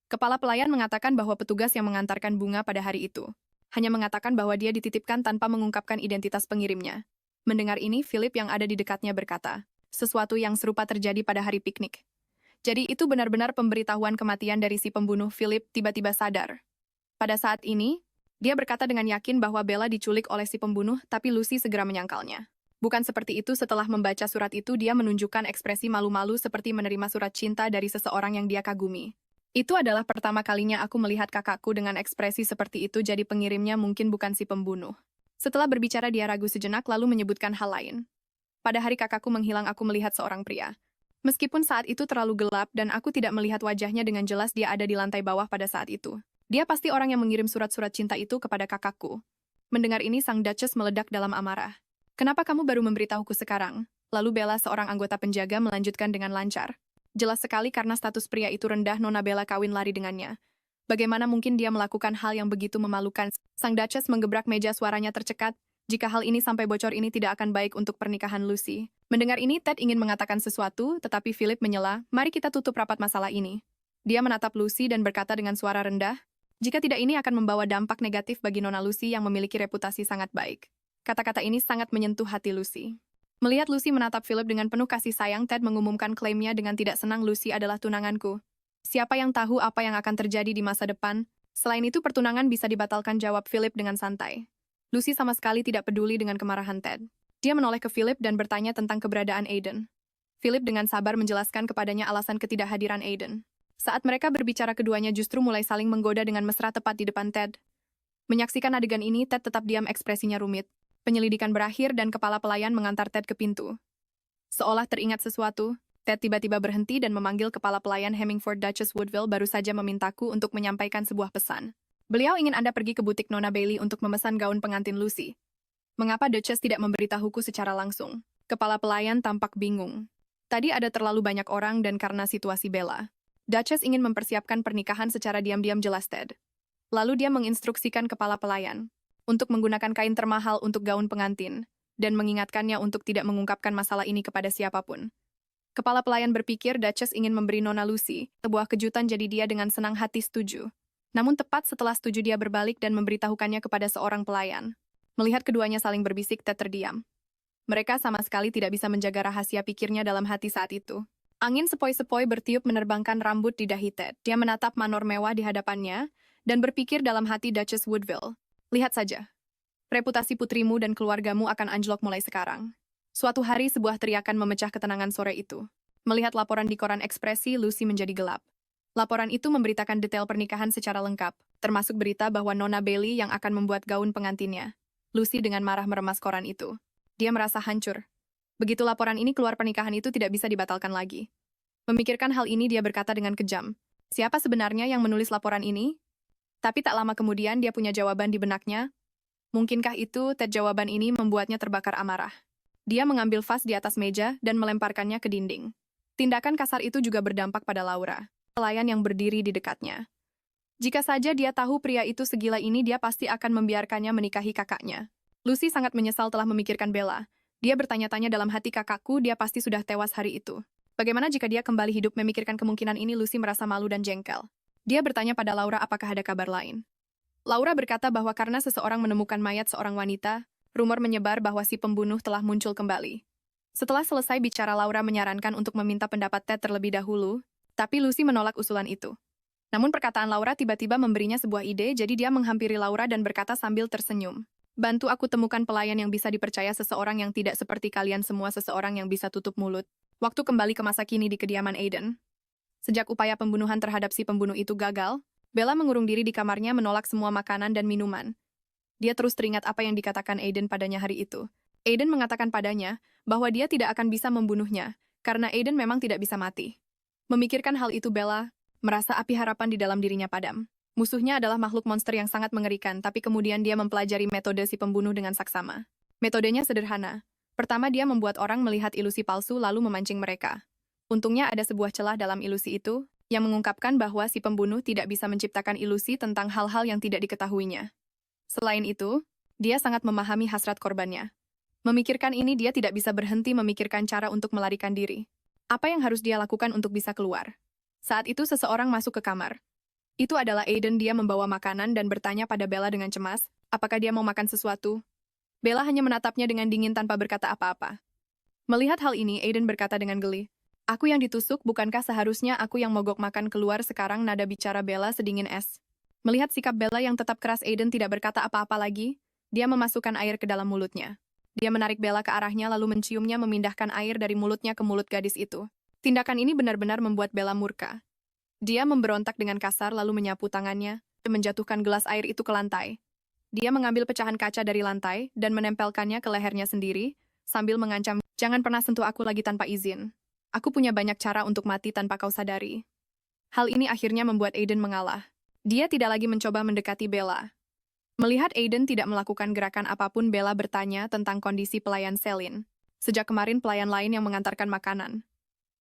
Kepala pelayan mengatakan bahwa petugas yang mengantarkan bunga pada hari itu hanya mengatakan bahwa dia dititipkan tanpa mengungkapkan identitas pengirimnya. Mendengar ini, Philip yang ada di dekatnya berkata, sesuatu yang serupa terjadi pada hari piknik. Jadi itu benar-benar pemberitahuan kematian dari si pembunuh. Philip tiba-tiba sadar. Pada saat ini, dia berkata dengan yakin bahwa Bella diculik oleh si pembunuh, tapi Lucy segera menyangkalnya. Bukan seperti itu. Setelah membaca surat itu, dia menunjukkan ekspresi malu-malu seperti menerima surat cinta dari seseorang yang dia kagumi. Itu adalah pertama kalinya aku melihat kakakku dengan ekspresi seperti itu, jadi pengirimnya mungkin bukan si pembunuh. Setelah berbicara dia ragu sejenak lalu menyebutkan hal lain. Pada hari kakakku menghilang aku melihat seorang pria. Meskipun saat itu terlalu gelap dan aku tidak melihat wajahnya dengan jelas, dia ada di lantai bawah pada saat itu. Dia pasti orang yang mengirim surat-surat cinta itu kepada kakakku. Mendengar ini sang Duchess meledak dalam amarah. Kenapa kamu baru memberitahuku sekarang? Lalu Bella, seorang anggota penjaga, melanjutkan dengan lancar. Jelas sekali karena status pria itu rendah, Nona Bella kawin lari dengannya. Bagaimana mungkin dia melakukan hal yang begitu memalukan? Sang Duchess menggebrak meja, suaranya tercekat. Jika hal ini sampai bocor, ini tidak akan baik untuk pernikahan Lucy. Mendengar ini, Ted ingin mengatakan sesuatu, tetapi Philip menyela, mari kita tutup rapat masalah ini. Dia menatap Lucy dan berkata dengan suara rendah, jika tidak ini akan membawa dampak negatif bagi Nona Lucy yang memiliki reputasi sangat baik. Kata-kata ini sangat menyentuh hati Lucy. Melihat Lucy menatap Philip dengan penuh kasih sayang, Ted mengumumkan klaimnya dengan tidak senang, Lucy adalah tunanganku. Siapa yang tahu apa yang akan terjadi di masa depan? Selain itu pertunangan bisa dibatalkan, jawab Philip dengan santai. Lucy sama sekali tidak peduli dengan kemarahan Ted. Dia menoleh ke Philip dan bertanya tentang keberadaan Aiden. Philip dengan sabar menjelaskan kepadanya alasan ketidakhadiran Aiden. Saat mereka berbicara, keduanya justru mulai saling menggoda dengan mesra tepat di depan Ted. Menyaksikan adegan ini, Ted tetap diam, ekspresinya rumit. Penyelidikan berakhir dan kepala pelayan mengantar Ted ke pintu. Seolah teringat sesuatu, Ted tiba-tiba berhenti dan memanggil kepala pelayan Hemingford. Duchess Woodville baru saja memintaku untuk menyampaikan sebuah pesan. Beliau ingin Anda pergi ke butik Nona Bailey untuk memesan gaun pengantin Lucy. Mengapa Duchess tidak memberitahuku secara langsung? Kepala pelayan tampak bingung. Tadi ada terlalu banyak orang dan karena situasi Bella. Duchess ingin mempersiapkan pernikahan secara diam-diam, jelas Ted. Lalu dia menginstruksikan kepala pelayan untuk menggunakan kain termahal untuk gaun pengantin dan mengingatkannya untuk tidak mengungkapkan masalah ini kepada siapapun. Kepala pelayan berpikir Duchess ingin memberi Nona Lucy sebuah kejutan, jadi dia dengan senang hati setuju. Namun tepat setelah setuju dia berbalik dan memberitahukannya kepada seorang pelayan. Melihat keduanya saling berbisik, Ted terdiam. Mereka sama sekali tidak bisa menjaga rahasia, pikirnya dalam hati saat itu. Angin sepoi-sepoi bertiup menerbangkan rambut di dahi Ted. Dia menatap manor mewah di hadapannya dan berpikir dalam hati, Duchess Woodville, lihat saja. Reputasi putrimu dan keluargamu akan anjlok mulai sekarang. Suatu hari sebuah teriakan memecah ketenangan sore itu. Melihat laporan di koran, ekspresi Lucy menjadi gelap. Laporan itu memberitakan detail pernikahan secara lengkap, termasuk berita bahwa Nona Bailey yang akan membuat gaun pengantinnya. Lucy dengan marah meremas koran itu. Dia merasa hancur. Begitu laporan ini keluar, pernikahan itu tidak bisa dibatalkan lagi. Memikirkan hal ini, dia berkata dengan kejam, "Siapa sebenarnya yang menulis laporan ini?" Tapi tak lama kemudian dia punya jawaban di benaknya. Mungkinkah itu Ted? Jawaban ini membuatnya terbakar amarah. Dia mengambil vas di atas meja dan melemparkannya ke dinding. Tindakan kasar itu juga berdampak pada Laura, pelayan yang berdiri di dekatnya. Jika saja dia tahu pria itu segila ini, dia pasti akan membiarkannya menikahi kakaknya. Lucy sangat menyesal telah memikirkan Bella. Dia bertanya-tanya dalam hati, kakakku, dia pasti sudah tewas hari itu. Bagaimana jika dia kembali hidup? Memikirkan kemungkinan ini, Lucy merasa malu dan jengkel. Dia bertanya pada Laura apakah ada kabar lain. Laura berkata bahwa karena seseorang menemukan mayat seorang wanita, rumor menyebar bahwa si pembunuh telah muncul kembali. Setelah selesai bicara, Laura menyarankan untuk meminta pendapat Ted terlebih dahulu, tapi Lucy menolak usulan itu. Namun perkataan Laura tiba-tiba memberinya sebuah ide, jadi dia menghampiri Laura dan berkata sambil tersenyum, "Bantu aku temukan pelayan yang bisa dipercaya, seseorang yang tidak seperti kalian semua, seseorang yang bisa tutup mulut." Waktu kembali ke masa kini di kediaman Aiden. Sejak upaya pembunuhan terhadap si pembunuh itu gagal, Bella mengurung diri di kamarnya menolak semua makanan dan minuman. Dia terus teringat apa yang dikatakan Aiden padanya hari itu. Aiden mengatakan padanya bahwa dia tidak akan bisa membunuhnya, karena Aiden memang tidak bisa mati. Memikirkan hal itu, Bella merasa api harapan di dalam dirinya padam. Musuhnya adalah makhluk monster yang sangat mengerikan, tapi kemudian dia mempelajari metode si pembunuh dengan saksama. Metodenya sederhana. Pertama, dia membuat orang melihat ilusi palsu lalu memancing mereka. Untungnya ada sebuah celah dalam ilusi itu, yang mengungkapkan bahwa si pembunuh tidak bisa menciptakan ilusi tentang hal-hal yang tidak diketahuinya. Selain itu, dia sangat memahami hasrat korbannya. Memikirkan ini, dia tidak bisa berhenti memikirkan cara untuk melarikan diri. Apa yang harus dia lakukan untuk bisa keluar? Saat itu seseorang masuk ke kamar. Itu adalah Aiden. Dia membawa makanan dan bertanya pada Bella dengan cemas, apakah dia mau makan sesuatu? Bella hanya menatapnya dengan dingin tanpa berkata apa-apa. Melihat hal ini, Aiden berkata dengan geli, "Aku yang ditusuk, bukankah seharusnya aku yang mogok makan?" Keluar sekarang, nada bicara Bella sedingin es. Melihat sikap Bella yang tetap keras, Aiden tidak berkata apa-apa lagi. Dia memasukkan air ke dalam mulutnya. Dia menarik Bella ke arahnya lalu menciumnya, memindahkan air dari mulutnya ke mulut gadis itu. Tindakan ini benar-benar membuat Bella murka. Dia memberontak dengan kasar lalu menyapu tangannya dan menjatuhkan gelas air itu ke lantai. Dia mengambil pecahan kaca dari lantai dan menempelkannya ke lehernya sendiri sambil mengancam, "Jangan pernah sentuh aku lagi tanpa izin. Aku punya banyak cara untuk mati tanpa kau sadari." Hal ini akhirnya membuat Aiden mengalah. Dia tidak lagi mencoba mendekati Bella. Melihat Aiden tidak melakukan gerakan apapun, Bella bertanya tentang kondisi pelayan Celine. Sejak kemarin pelayan lain yang mengantarkan makanan.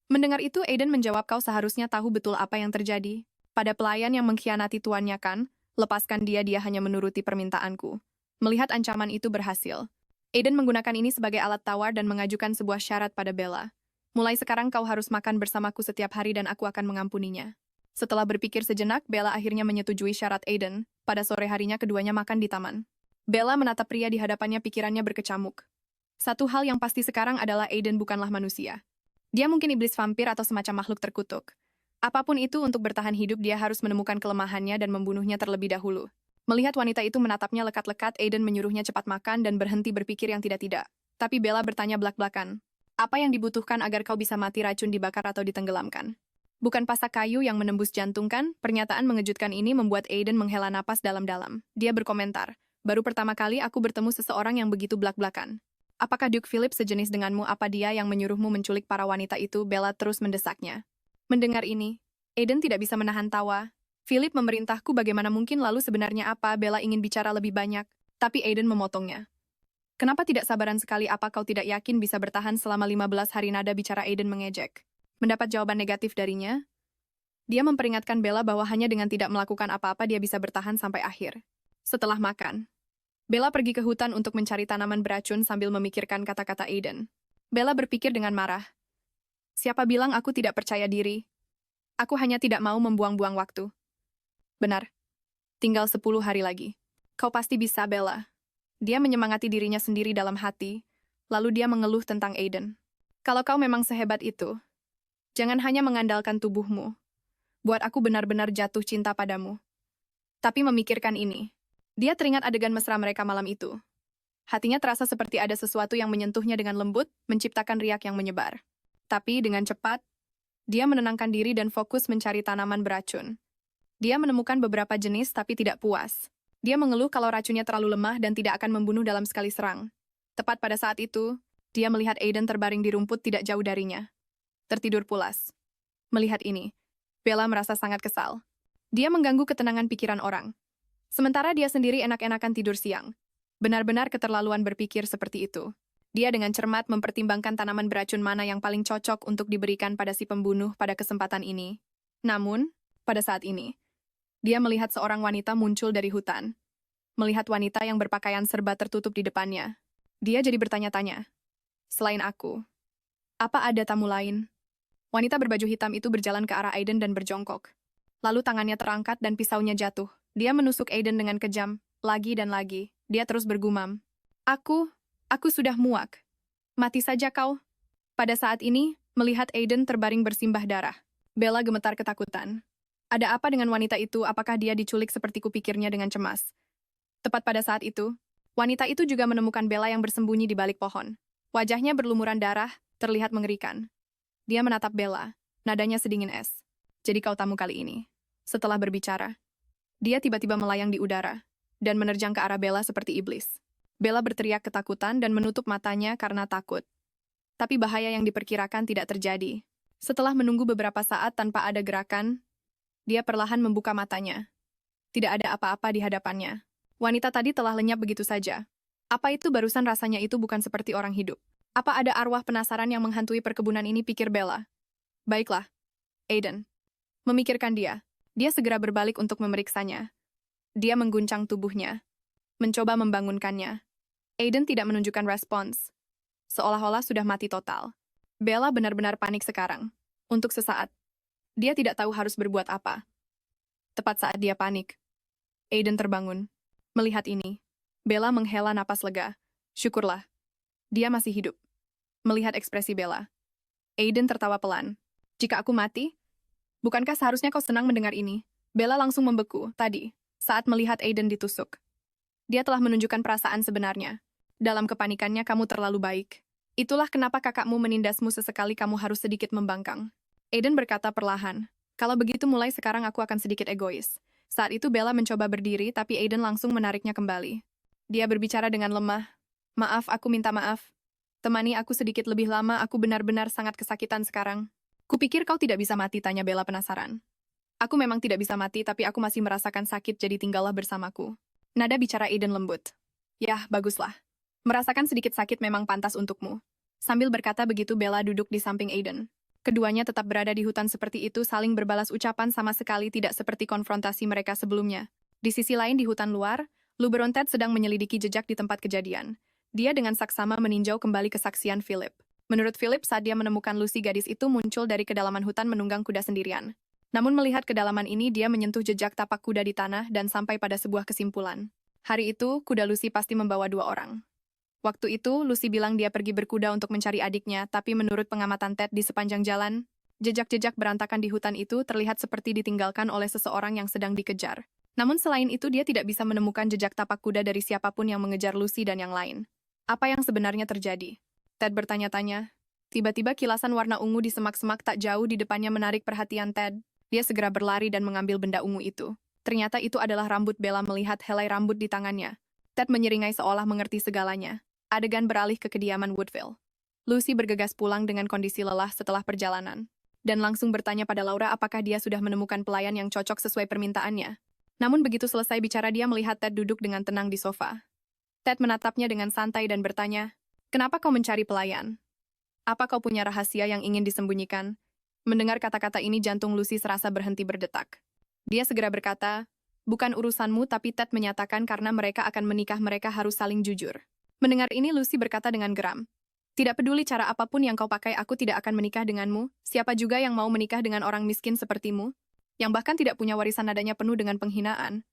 Mendengar itu, Aiden menjawab, "Kau seharusnya tahu betul apa yang terjadi. Pada pelayan yang mengkhianati tuannya, kan? Lepaskan dia, dia hanya menuruti permintaanku." Melihat ancaman itu berhasil, Aiden menggunakan ini sebagai alat tawar dan mengajukan sebuah syarat pada Bella. "Mulai sekarang kau harus makan bersamaku setiap hari dan aku akan mengampuninya." Setelah berpikir sejenak, Bella akhirnya menyetujui syarat Aiden. Pada sore harinya keduanya makan di taman. Bella menatap pria di hadapannya, pikirannya berkecamuk. Satu hal yang pasti sekarang adalah Aiden bukanlah manusia. Dia mungkin iblis, vampir, atau semacam makhluk terkutuk. Apapun itu, untuk bertahan hidup dia harus menemukan kelemahannya dan membunuhnya terlebih dahulu. Melihat wanita itu menatapnya lekat-lekat, Aiden menyuruhnya cepat makan dan berhenti berpikir yang tidak-tidak. Tapi Bella bertanya belak-belakan, "Apa yang dibutuhkan agar kau bisa mati? Racun dibakar atau ditenggelamkan? Bukan pasak kayu yang menembus jantung, kan?" Pernyataan mengejutkan ini membuat Aiden menghela napas dalam-dalam. Dia berkomentar, "Baru pertama kali aku bertemu seseorang yang begitu belak-belakan. Apakah Duke Philip sejenis denganmu? Apa dia yang menyuruhmu menculik para wanita itu?" Bella terus mendesaknya. Mendengar ini, Aiden tidak bisa menahan tawa. "Philip memerintahku, bagaimana mungkin? Lalu sebenarnya apa?" Bella ingin bicara lebih banyak, tapi Aiden memotongnya. "Kenapa tidak sabaran sekali? Apa kau tidak yakin bisa bertahan selama 15 hari?" Nada bicara Aiden mengejek. Mendapat jawaban negatif darinya, dia memperingatkan Bella bahwa hanya dengan tidak melakukan apa-apa dia bisa bertahan sampai akhir. Setelah makan, Bella pergi ke hutan untuk mencari tanaman beracun sambil memikirkan kata-kata Aiden. Bella berpikir dengan marah. "Siapa bilang aku tidak percaya diri? Aku hanya tidak mau membuang-buang waktu." "Benar. Tinggal 10 hari lagi. Kau pasti bisa, Bella." Dia menyemangati dirinya sendiri dalam hati, lalu dia mengeluh tentang Aiden. "Kalau kau memang sehebat itu, jangan hanya mengandalkan tubuhmu. Buat aku benar-benar jatuh cinta padamu." Tapi memikirkan ini, dia teringat adegan mesra mereka malam itu. Hatinya terasa seperti ada sesuatu yang menyentuhnya dengan lembut, menciptakan riak yang menyebar. Tapi dengan cepat, dia menenangkan diri dan fokus mencari tanaman beracun. Dia menemukan beberapa jenis tapi tidak puas. Dia mengeluh kalau racunnya terlalu lemah dan tidak akan membunuh dalam sekali serang. Tepat pada saat itu, dia melihat Aiden terbaring di rumput tidak jauh darinya. Tertidur pulas. Melihat ini, Bella merasa sangat kesal. Dia mengganggu ketenangan pikiran orang. Sementara dia sendiri enak-enakan tidur siang. Benar-benar keterlaluan berpikir seperti itu. Dia dengan cermat mempertimbangkan tanaman beracun mana yang paling cocok untuk diberikan pada si pembunuh pada kesempatan ini. Namun, pada saat ini, dia melihat seorang wanita muncul dari hutan. Melihat wanita yang berpakaian serba tertutup di depannya. Dia jadi bertanya-tanya. Selain aku, apa ada tamu lain? Wanita berbaju hitam itu berjalan ke arah Aiden dan berjongkok. Lalu tangannya terangkat dan pisaunya jatuh. Dia menusuk Aiden dengan kejam, lagi dan lagi. Dia terus bergumam. Aku sudah muak. Mati saja kau. Pada saat ini, melihat Aiden terbaring bersimbah darah. Bella gemetar ketakutan. Ada apa dengan wanita itu? Apakah dia diculik seperti kupikirnya dengan cemas? Tepat pada saat itu, wanita itu juga menemukan Bella yang bersembunyi di balik pohon. Wajahnya berlumuran darah, terlihat mengerikan. Dia menatap Bella, nadanya sedingin es. Jadi kau tamu kali ini. Setelah berbicara, dia tiba-tiba melayang di udara dan menerjang ke arah Bella seperti iblis. Bella berteriak ketakutan dan menutup matanya karena takut. Tapi bahaya yang diperkirakan tidak terjadi. Setelah menunggu beberapa saat tanpa ada gerakan, dia perlahan membuka matanya. Tidak ada apa-apa di hadapannya. Wanita tadi telah lenyap begitu saja. Apa itu barusan rasanya itu bukan seperti orang hidup? Apa ada arwah penasaran yang menghantui perkebunan ini, pikir Bella. Baiklah, Aiden. Memikirkan dia. Dia segera berbalik untuk memeriksanya. Dia mengguncang tubuhnya. Mencoba membangunkannya. Aiden tidak menunjukkan respons. Seolah-olah sudah mati total. Bella benar-benar panik sekarang. Untuk sesaat, dia tidak tahu harus berbuat apa. Tepat saat dia panik, Aiden terbangun. Melihat ini, Bella menghela napas lega. Syukurlah, dia masih hidup. Melihat ekspresi Bella, Aiden tertawa pelan. Jika aku mati, bukankah seharusnya kau senang mendengar ini? Bella langsung membeku tadi saat melihat Aiden ditusuk. Dia telah menunjukkan perasaan sebenarnya. Dalam kepanikannya kamu terlalu baik. Itulah kenapa kakakmu menindasmu sesekali kamu harus sedikit membangkang. Aiden berkata perlahan. Kalau begitu mulai sekarang aku akan sedikit egois. Saat itu Bella mencoba berdiri tapi Aiden langsung menariknya kembali. Dia berbicara dengan lemah. Maaf, aku minta maaf. Temani aku sedikit lebih lama, aku benar-benar sangat kesakitan sekarang. Kupikir kau tidak bisa mati, tanya Bella penasaran. Aku memang tidak bisa mati, tapi aku masih merasakan sakit, jadi tinggallah bersamaku. Nada bicara Aiden lembut. Yah, baguslah. Merasakan sedikit sakit memang pantas untukmu. Sambil berkata begitu, Bella duduk di samping Aiden. Keduanya tetap berada di hutan seperti itu, saling berbalas ucapan sama sekali tidak seperti konfrontasi mereka sebelumnya. Di sisi lain di hutan luar, Luberon Ted sedang menyelidiki jejak di tempat kejadian. Dia dengan saksama meninjau kembali kesaksian Philip. Menurut Philip, saat dia menemukan Lucy, gadis itu muncul dari kedalaman hutan menunggang kuda sendirian. Namun melihat kedalaman ini, dia menyentuh jejak tapak kuda di tanah dan sampai pada sebuah kesimpulan. Hari itu, kuda Lucy pasti membawa 2 orang. Waktu itu, Lucy bilang dia pergi berkuda untuk mencari adiknya, tapi menurut pengamatan Ted di sepanjang jalan, jejak-jejak berantakan di hutan itu terlihat seperti ditinggalkan oleh seseorang yang sedang dikejar. Namun selain itu, dia tidak bisa menemukan jejak tapak kuda dari siapapun yang mengejar Lucy dan yang lain. Apa yang sebenarnya terjadi? Ted bertanya-tanya. Tiba-tiba kilasan warna ungu di semak-semak tak jauh di depannya menarik perhatian Ted. Dia segera berlari dan mengambil benda ungu itu. Ternyata itu adalah rambut. Bella melihat helai rambut di tangannya. Ted menyeringai seolah mengerti segalanya. Adegan beralih ke kediaman Woodville. Lucy bergegas pulang dengan kondisi lelah setelah perjalanan. Dan langsung bertanya pada Laura apakah dia sudah menemukan pelayan yang cocok sesuai permintaannya. Namun begitu selesai bicara, dia melihat Ted duduk dengan tenang di sofa. Ted menatapnya dengan santai dan bertanya, "Kenapa kau mencari pelayan? Apa kau punya rahasia yang ingin disembunyikan?" Mendengar kata-kata ini, jantung Lucy serasa berhenti berdetak. Dia segera berkata, "Bukan urusanmu," tapi Ted menyatakan karena mereka akan menikah, mereka harus saling jujur. Mendengar ini, Lucy berkata dengan geram, "Tidak peduli cara apapun yang kau pakai, aku tidak akan menikah denganmu. Siapa juga yang mau menikah dengan orang miskin sepertimu, yang bahkan tidak punya warisan?" Nadanya penuh dengan penghinaan.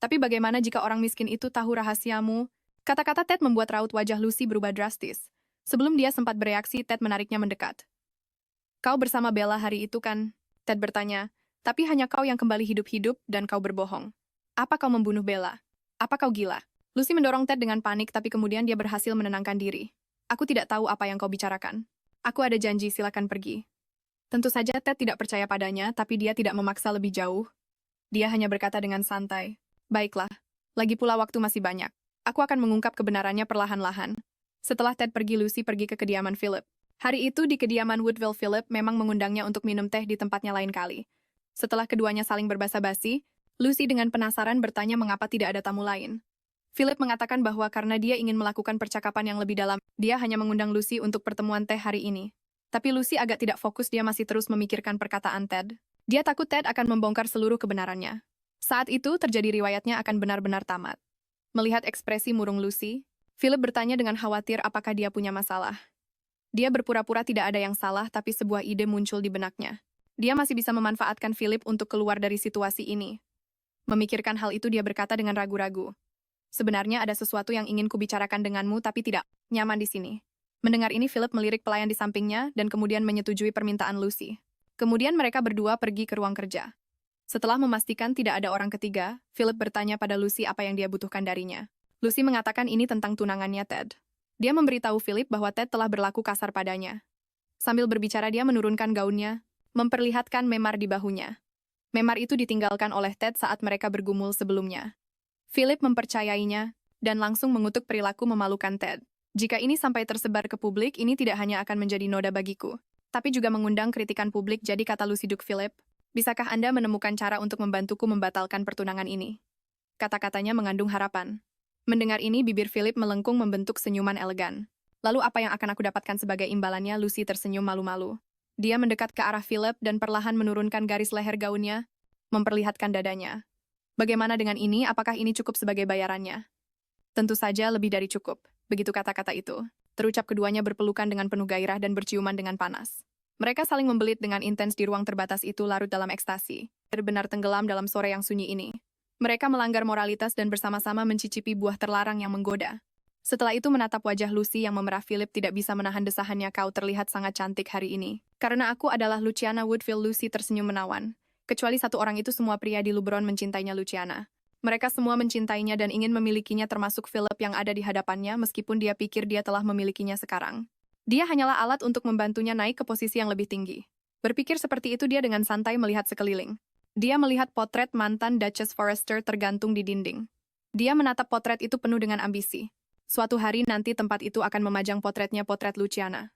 "Tapi bagaimana jika orang miskin itu tahu rahasiamu?" Kata-kata Ted membuat raut wajah Lucy berubah drastis. Sebelum dia sempat bereaksi, Ted menariknya mendekat. "Kau bersama Bella hari itu kan?" Ted bertanya. "Tapi hanya kau yang kembali hidup-hidup dan kau berbohong. Apa kau membunuh Bella? Apa kau gila?" Lucy mendorong Ted dengan panik, tapi kemudian dia berhasil menenangkan diri. "Aku tidak tahu apa yang kau bicarakan. Aku ada janji, silakan pergi." Tentu saja Ted tidak percaya padanya, tapi dia tidak memaksa lebih jauh. Dia hanya berkata dengan santai, "Baiklah, Lagi pula waktu masih banyak. Aku akan mengungkap kebenarannya perlahan-lahan. Setelah Ted pergi, Lucy pergi ke kediaman Philip. Hari itu di kediaman Woodville, Philip memang mengundangnya untuk minum teh di tempatnya lain kali. Setelah keduanya saling berbasa-basi, Lucy dengan penasaran bertanya mengapa tidak ada tamu lain. Philip mengatakan bahwa karena dia ingin melakukan percakapan yang lebih dalam, dia hanya mengundang Lucy untuk pertemuan teh hari ini. Tapi Lucy agak tidak fokus, dia masih terus memikirkan perkataan Ted. Dia takut Ted akan membongkar seluruh kebenarannya. Saat itu terjadi riwayatnya akan benar-benar tamat. Melihat ekspresi murung Lucy, Philip bertanya dengan khawatir apakah dia punya masalah. Dia berpura-pura tidak ada yang salah, tapi sebuah ide muncul di benaknya. Dia masih bisa memanfaatkan Philip untuk keluar dari situasi ini. Memikirkan hal itu, dia berkata dengan ragu-ragu. Sebenarnya ada sesuatu yang ingin kubicarakan denganmu, tapi tidak nyaman di sini. Mendengar ini, Philip melirik pelayan di sampingnya dan kemudian menyetujui permintaan Lucy. Kemudian mereka berdua pergi ke ruang kerja. Setelah memastikan tidak ada orang ketiga, Philip bertanya pada Lucy apa yang dia butuhkan darinya. Lucy mengatakan ini tentang tunangannya Ted. Dia memberitahu Philip bahwa Ted telah berlaku kasar padanya. Sambil berbicara, dia menurunkan gaunnya, memperlihatkan memar di bahunya. Memar itu ditinggalkan oleh Ted saat mereka bergumul sebelumnya. Philip mempercayainya dan langsung mengutuk perilaku memalukan Ted. Jika ini sampai tersebar ke publik, ini tidak hanya akan menjadi noda bagiku, tapi juga mengundang kritikan publik. Jadi kata Lucy Duke, Philip, bisakah Anda menemukan cara untuk membantuku membatalkan pertunangan ini? Kata-katanya mengandung harapan. Mendengar ini, bibir Philip melengkung membentuk senyuman elegan. Lalu apa yang akan aku dapatkan sebagai imbalannya? Lucy tersenyum malu-malu. Dia mendekat ke arah Philip dan perlahan menurunkan garis leher gaunnya, memperlihatkan dadanya. Bagaimana dengan ini? Apakah ini cukup sebagai bayarannya? Tentu saja lebih dari cukup. Begitu kata-kata itu, terucap keduanya berpelukan dengan penuh gairah dan berciuman dengan panas. Mereka saling membelit dengan intens di ruang terbatas itu, larut dalam ekstasi. Benar-benar tenggelam dalam sore yang sunyi ini. Mereka melanggar moralitas dan bersama-sama mencicipi buah terlarang yang menggoda. Setelah itu menatap wajah Lucy yang memerah, Philip tidak bisa menahan desahannya. Kau terlihat sangat cantik hari ini. Karena aku adalah Luciana Woodville. Lucy tersenyum menawan. Kecuali satu orang itu, semua pria di Lubron mencintainya Luciana. Mereka semua mencintainya dan ingin memilikinya, termasuk Philip yang ada di hadapannya, meskipun dia pikir dia telah memilikinya sekarang. Dia hanyalah alat untuk membantunya naik ke posisi yang lebih tinggi. Berpikir seperti itu, dia dengan santai melihat sekeliling. Dia melihat potret mantan Duchess Forrester tergantung di dinding. Dia menatap potret itu penuh dengan ambisi. Suatu hari nanti tempat itu akan memajang potretnya, potret Luciana.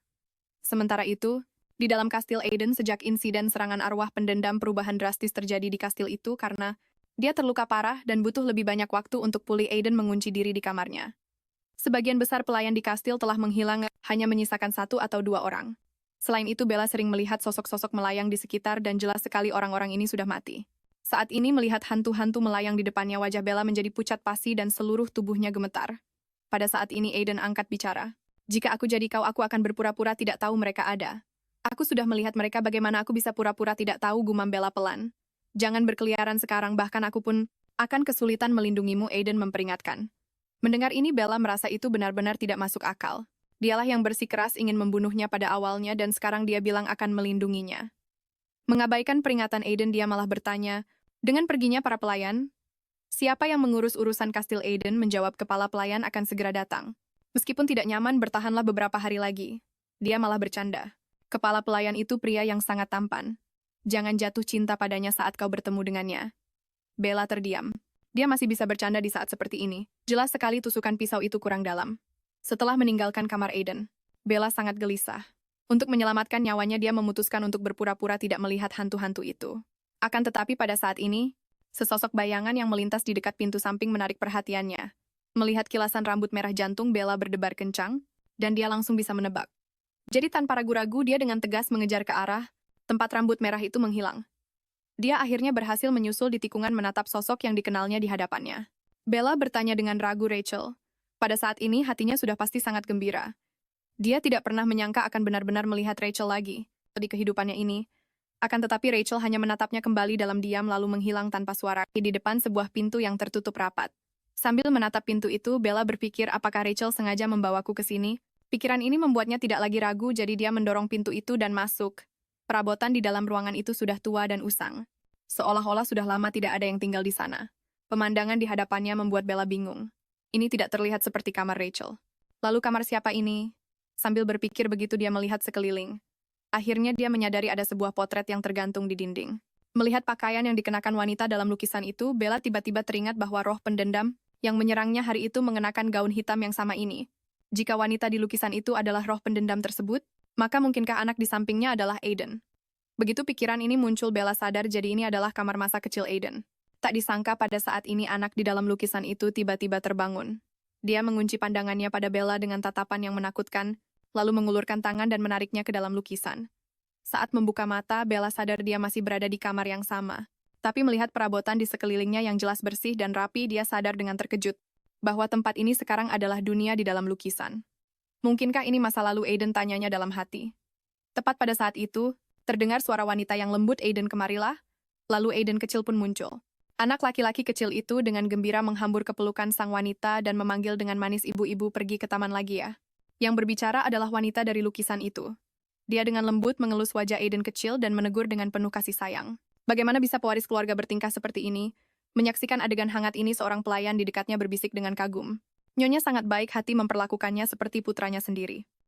Sementara itu, di dalam kastil Aiden, sejak insiden serangan arwah pendendam, perubahan drastis terjadi di kastil itu karena dia terluka parah dan butuh lebih banyak waktu untuk pulih. Aiden mengunci diri di kamarnya. Sebagian besar pelayan di kastil telah menghilang, hanya menyisakan 1 atau 2 orang. Selain itu, Bella sering melihat sosok-sosok melayang di sekitar dan jelas sekali orang-orang ini sudah mati. Saat ini melihat hantu-hantu melayang di depannya, wajah Bella menjadi pucat pasi dan seluruh tubuhnya gemetar. Pada saat ini Aiden angkat bicara. Jika aku jadi kau, aku akan berpura-pura tidak tahu mereka ada. Aku sudah melihat mereka, bagaimana aku bisa pura-pura tidak tahu, gumam Bella pelan. Jangan berkeliaran sekarang, bahkan aku pun akan kesulitan melindungimu, Aiden memperingatkan. Mendengar ini, Bella merasa itu benar-benar tidak masuk akal. Dialah yang bersikeras ingin membunuhnya pada awalnya dan sekarang dia bilang akan melindunginya. Mengabaikan peringatan Aiden, dia malah bertanya, dengan perginya para pelayan, siapa yang mengurus urusan kastil Aiden? Menjawab, kepala pelayan akan segera datang. Meskipun tidak nyaman, bertahanlah beberapa hari lagi. Dia malah bercanda. Kepala pelayan itu pria yang sangat tampan. Jangan jatuh cinta padanya saat kau bertemu dengannya. Bella terdiam. Dia masih bisa bercanda di saat seperti ini. Jelas sekali tusukan pisau itu kurang dalam. Setelah meninggalkan kamar Aiden, Bella sangat gelisah. Untuk menyelamatkan nyawanya, dia memutuskan untuk berpura-pura tidak melihat hantu-hantu itu. Akan tetapi pada saat ini, sesosok bayangan yang melintas di dekat pintu samping menarik perhatiannya. Melihat kilasan rambut merah jantung, Bella berdebar kencang, dan dia langsung bisa menebak. Jadi tanpa ragu-ragu, dia dengan tegas mengejar ke arah tempat rambut merah itu menghilang. Dia akhirnya berhasil menyusul di tikungan menatap sosok yang dikenalnya di hadapannya. Bella bertanya dengan ragu, Rachel. Pada saat ini hatinya sudah pasti sangat gembira. Dia tidak pernah menyangka akan benar-benar melihat Rachel lagi di kehidupannya ini. Akan tetapi Rachel hanya menatapnya kembali dalam diam lalu menghilang tanpa suara di depan sebuah pintu yang tertutup rapat. Sambil menatap pintu itu, Bella berpikir apakah Rachel sengaja membawaku ke sini? Pikiran ini membuatnya tidak lagi ragu, jadi dia mendorong pintu itu dan masuk. Perabotan di dalam ruangan itu sudah tua dan usang. Seolah-olah sudah lama tidak ada yang tinggal di sana. Pemandangan di hadapannya membuat Bella bingung. Ini tidak terlihat seperti kamar Rachel. Lalu kamar siapa ini? Sambil berpikir begitu, dia melihat sekeliling. Akhirnya dia menyadari ada sebuah potret yang tergantung di dinding. Melihat pakaian yang dikenakan wanita dalam lukisan itu, Bella tiba-tiba teringat bahwa roh pendendam Yang menyerangnya hari itu mengenakan gaun hitam yang sama ini. Jika wanita di lukisan itu adalah roh pendendam tersebut, maka mungkinkah anak di sampingnya adalah Aiden? Begitu pikiran ini muncul, Bella sadar jadi ini adalah kamar masa kecil Aiden. Tak disangka pada saat ini anak di dalam lukisan itu tiba-tiba terbangun. Dia mengunci pandangannya pada Bella dengan tatapan yang menakutkan, lalu mengulurkan tangan dan menariknya ke dalam lukisan. Saat membuka mata, Bella sadar dia masih berada di kamar yang sama. Tapi melihat perabotan di sekelilingnya yang jelas bersih dan rapi, dia sadar dengan terkejut bahwa tempat ini sekarang adalah dunia di dalam lukisan. Mungkinkah ini masa lalu, Aiden tanyanya dalam hati. Tepat pada saat itu, terdengar suara wanita yang lembut, "Aiden, kemarilah." Lalu Aiden kecil pun muncul. Anak laki-laki kecil itu dengan gembira menghambur ke pelukan sang wanita dan memanggil dengan manis, "Ibu-ibu, pergi ke taman lagi ya." Yang berbicara adalah wanita dari lukisan itu. Dia dengan lembut mengelus wajah Aiden kecil dan menegur dengan penuh kasih sayang. Bagaimana bisa pewaris keluarga bertingkah seperti ini? Menyaksikan adegan hangat ini, seorang pelayan di dekatnya berbisik dengan kagum. Nyonya sangat baik hati memperlakukannya seperti putranya sendiri.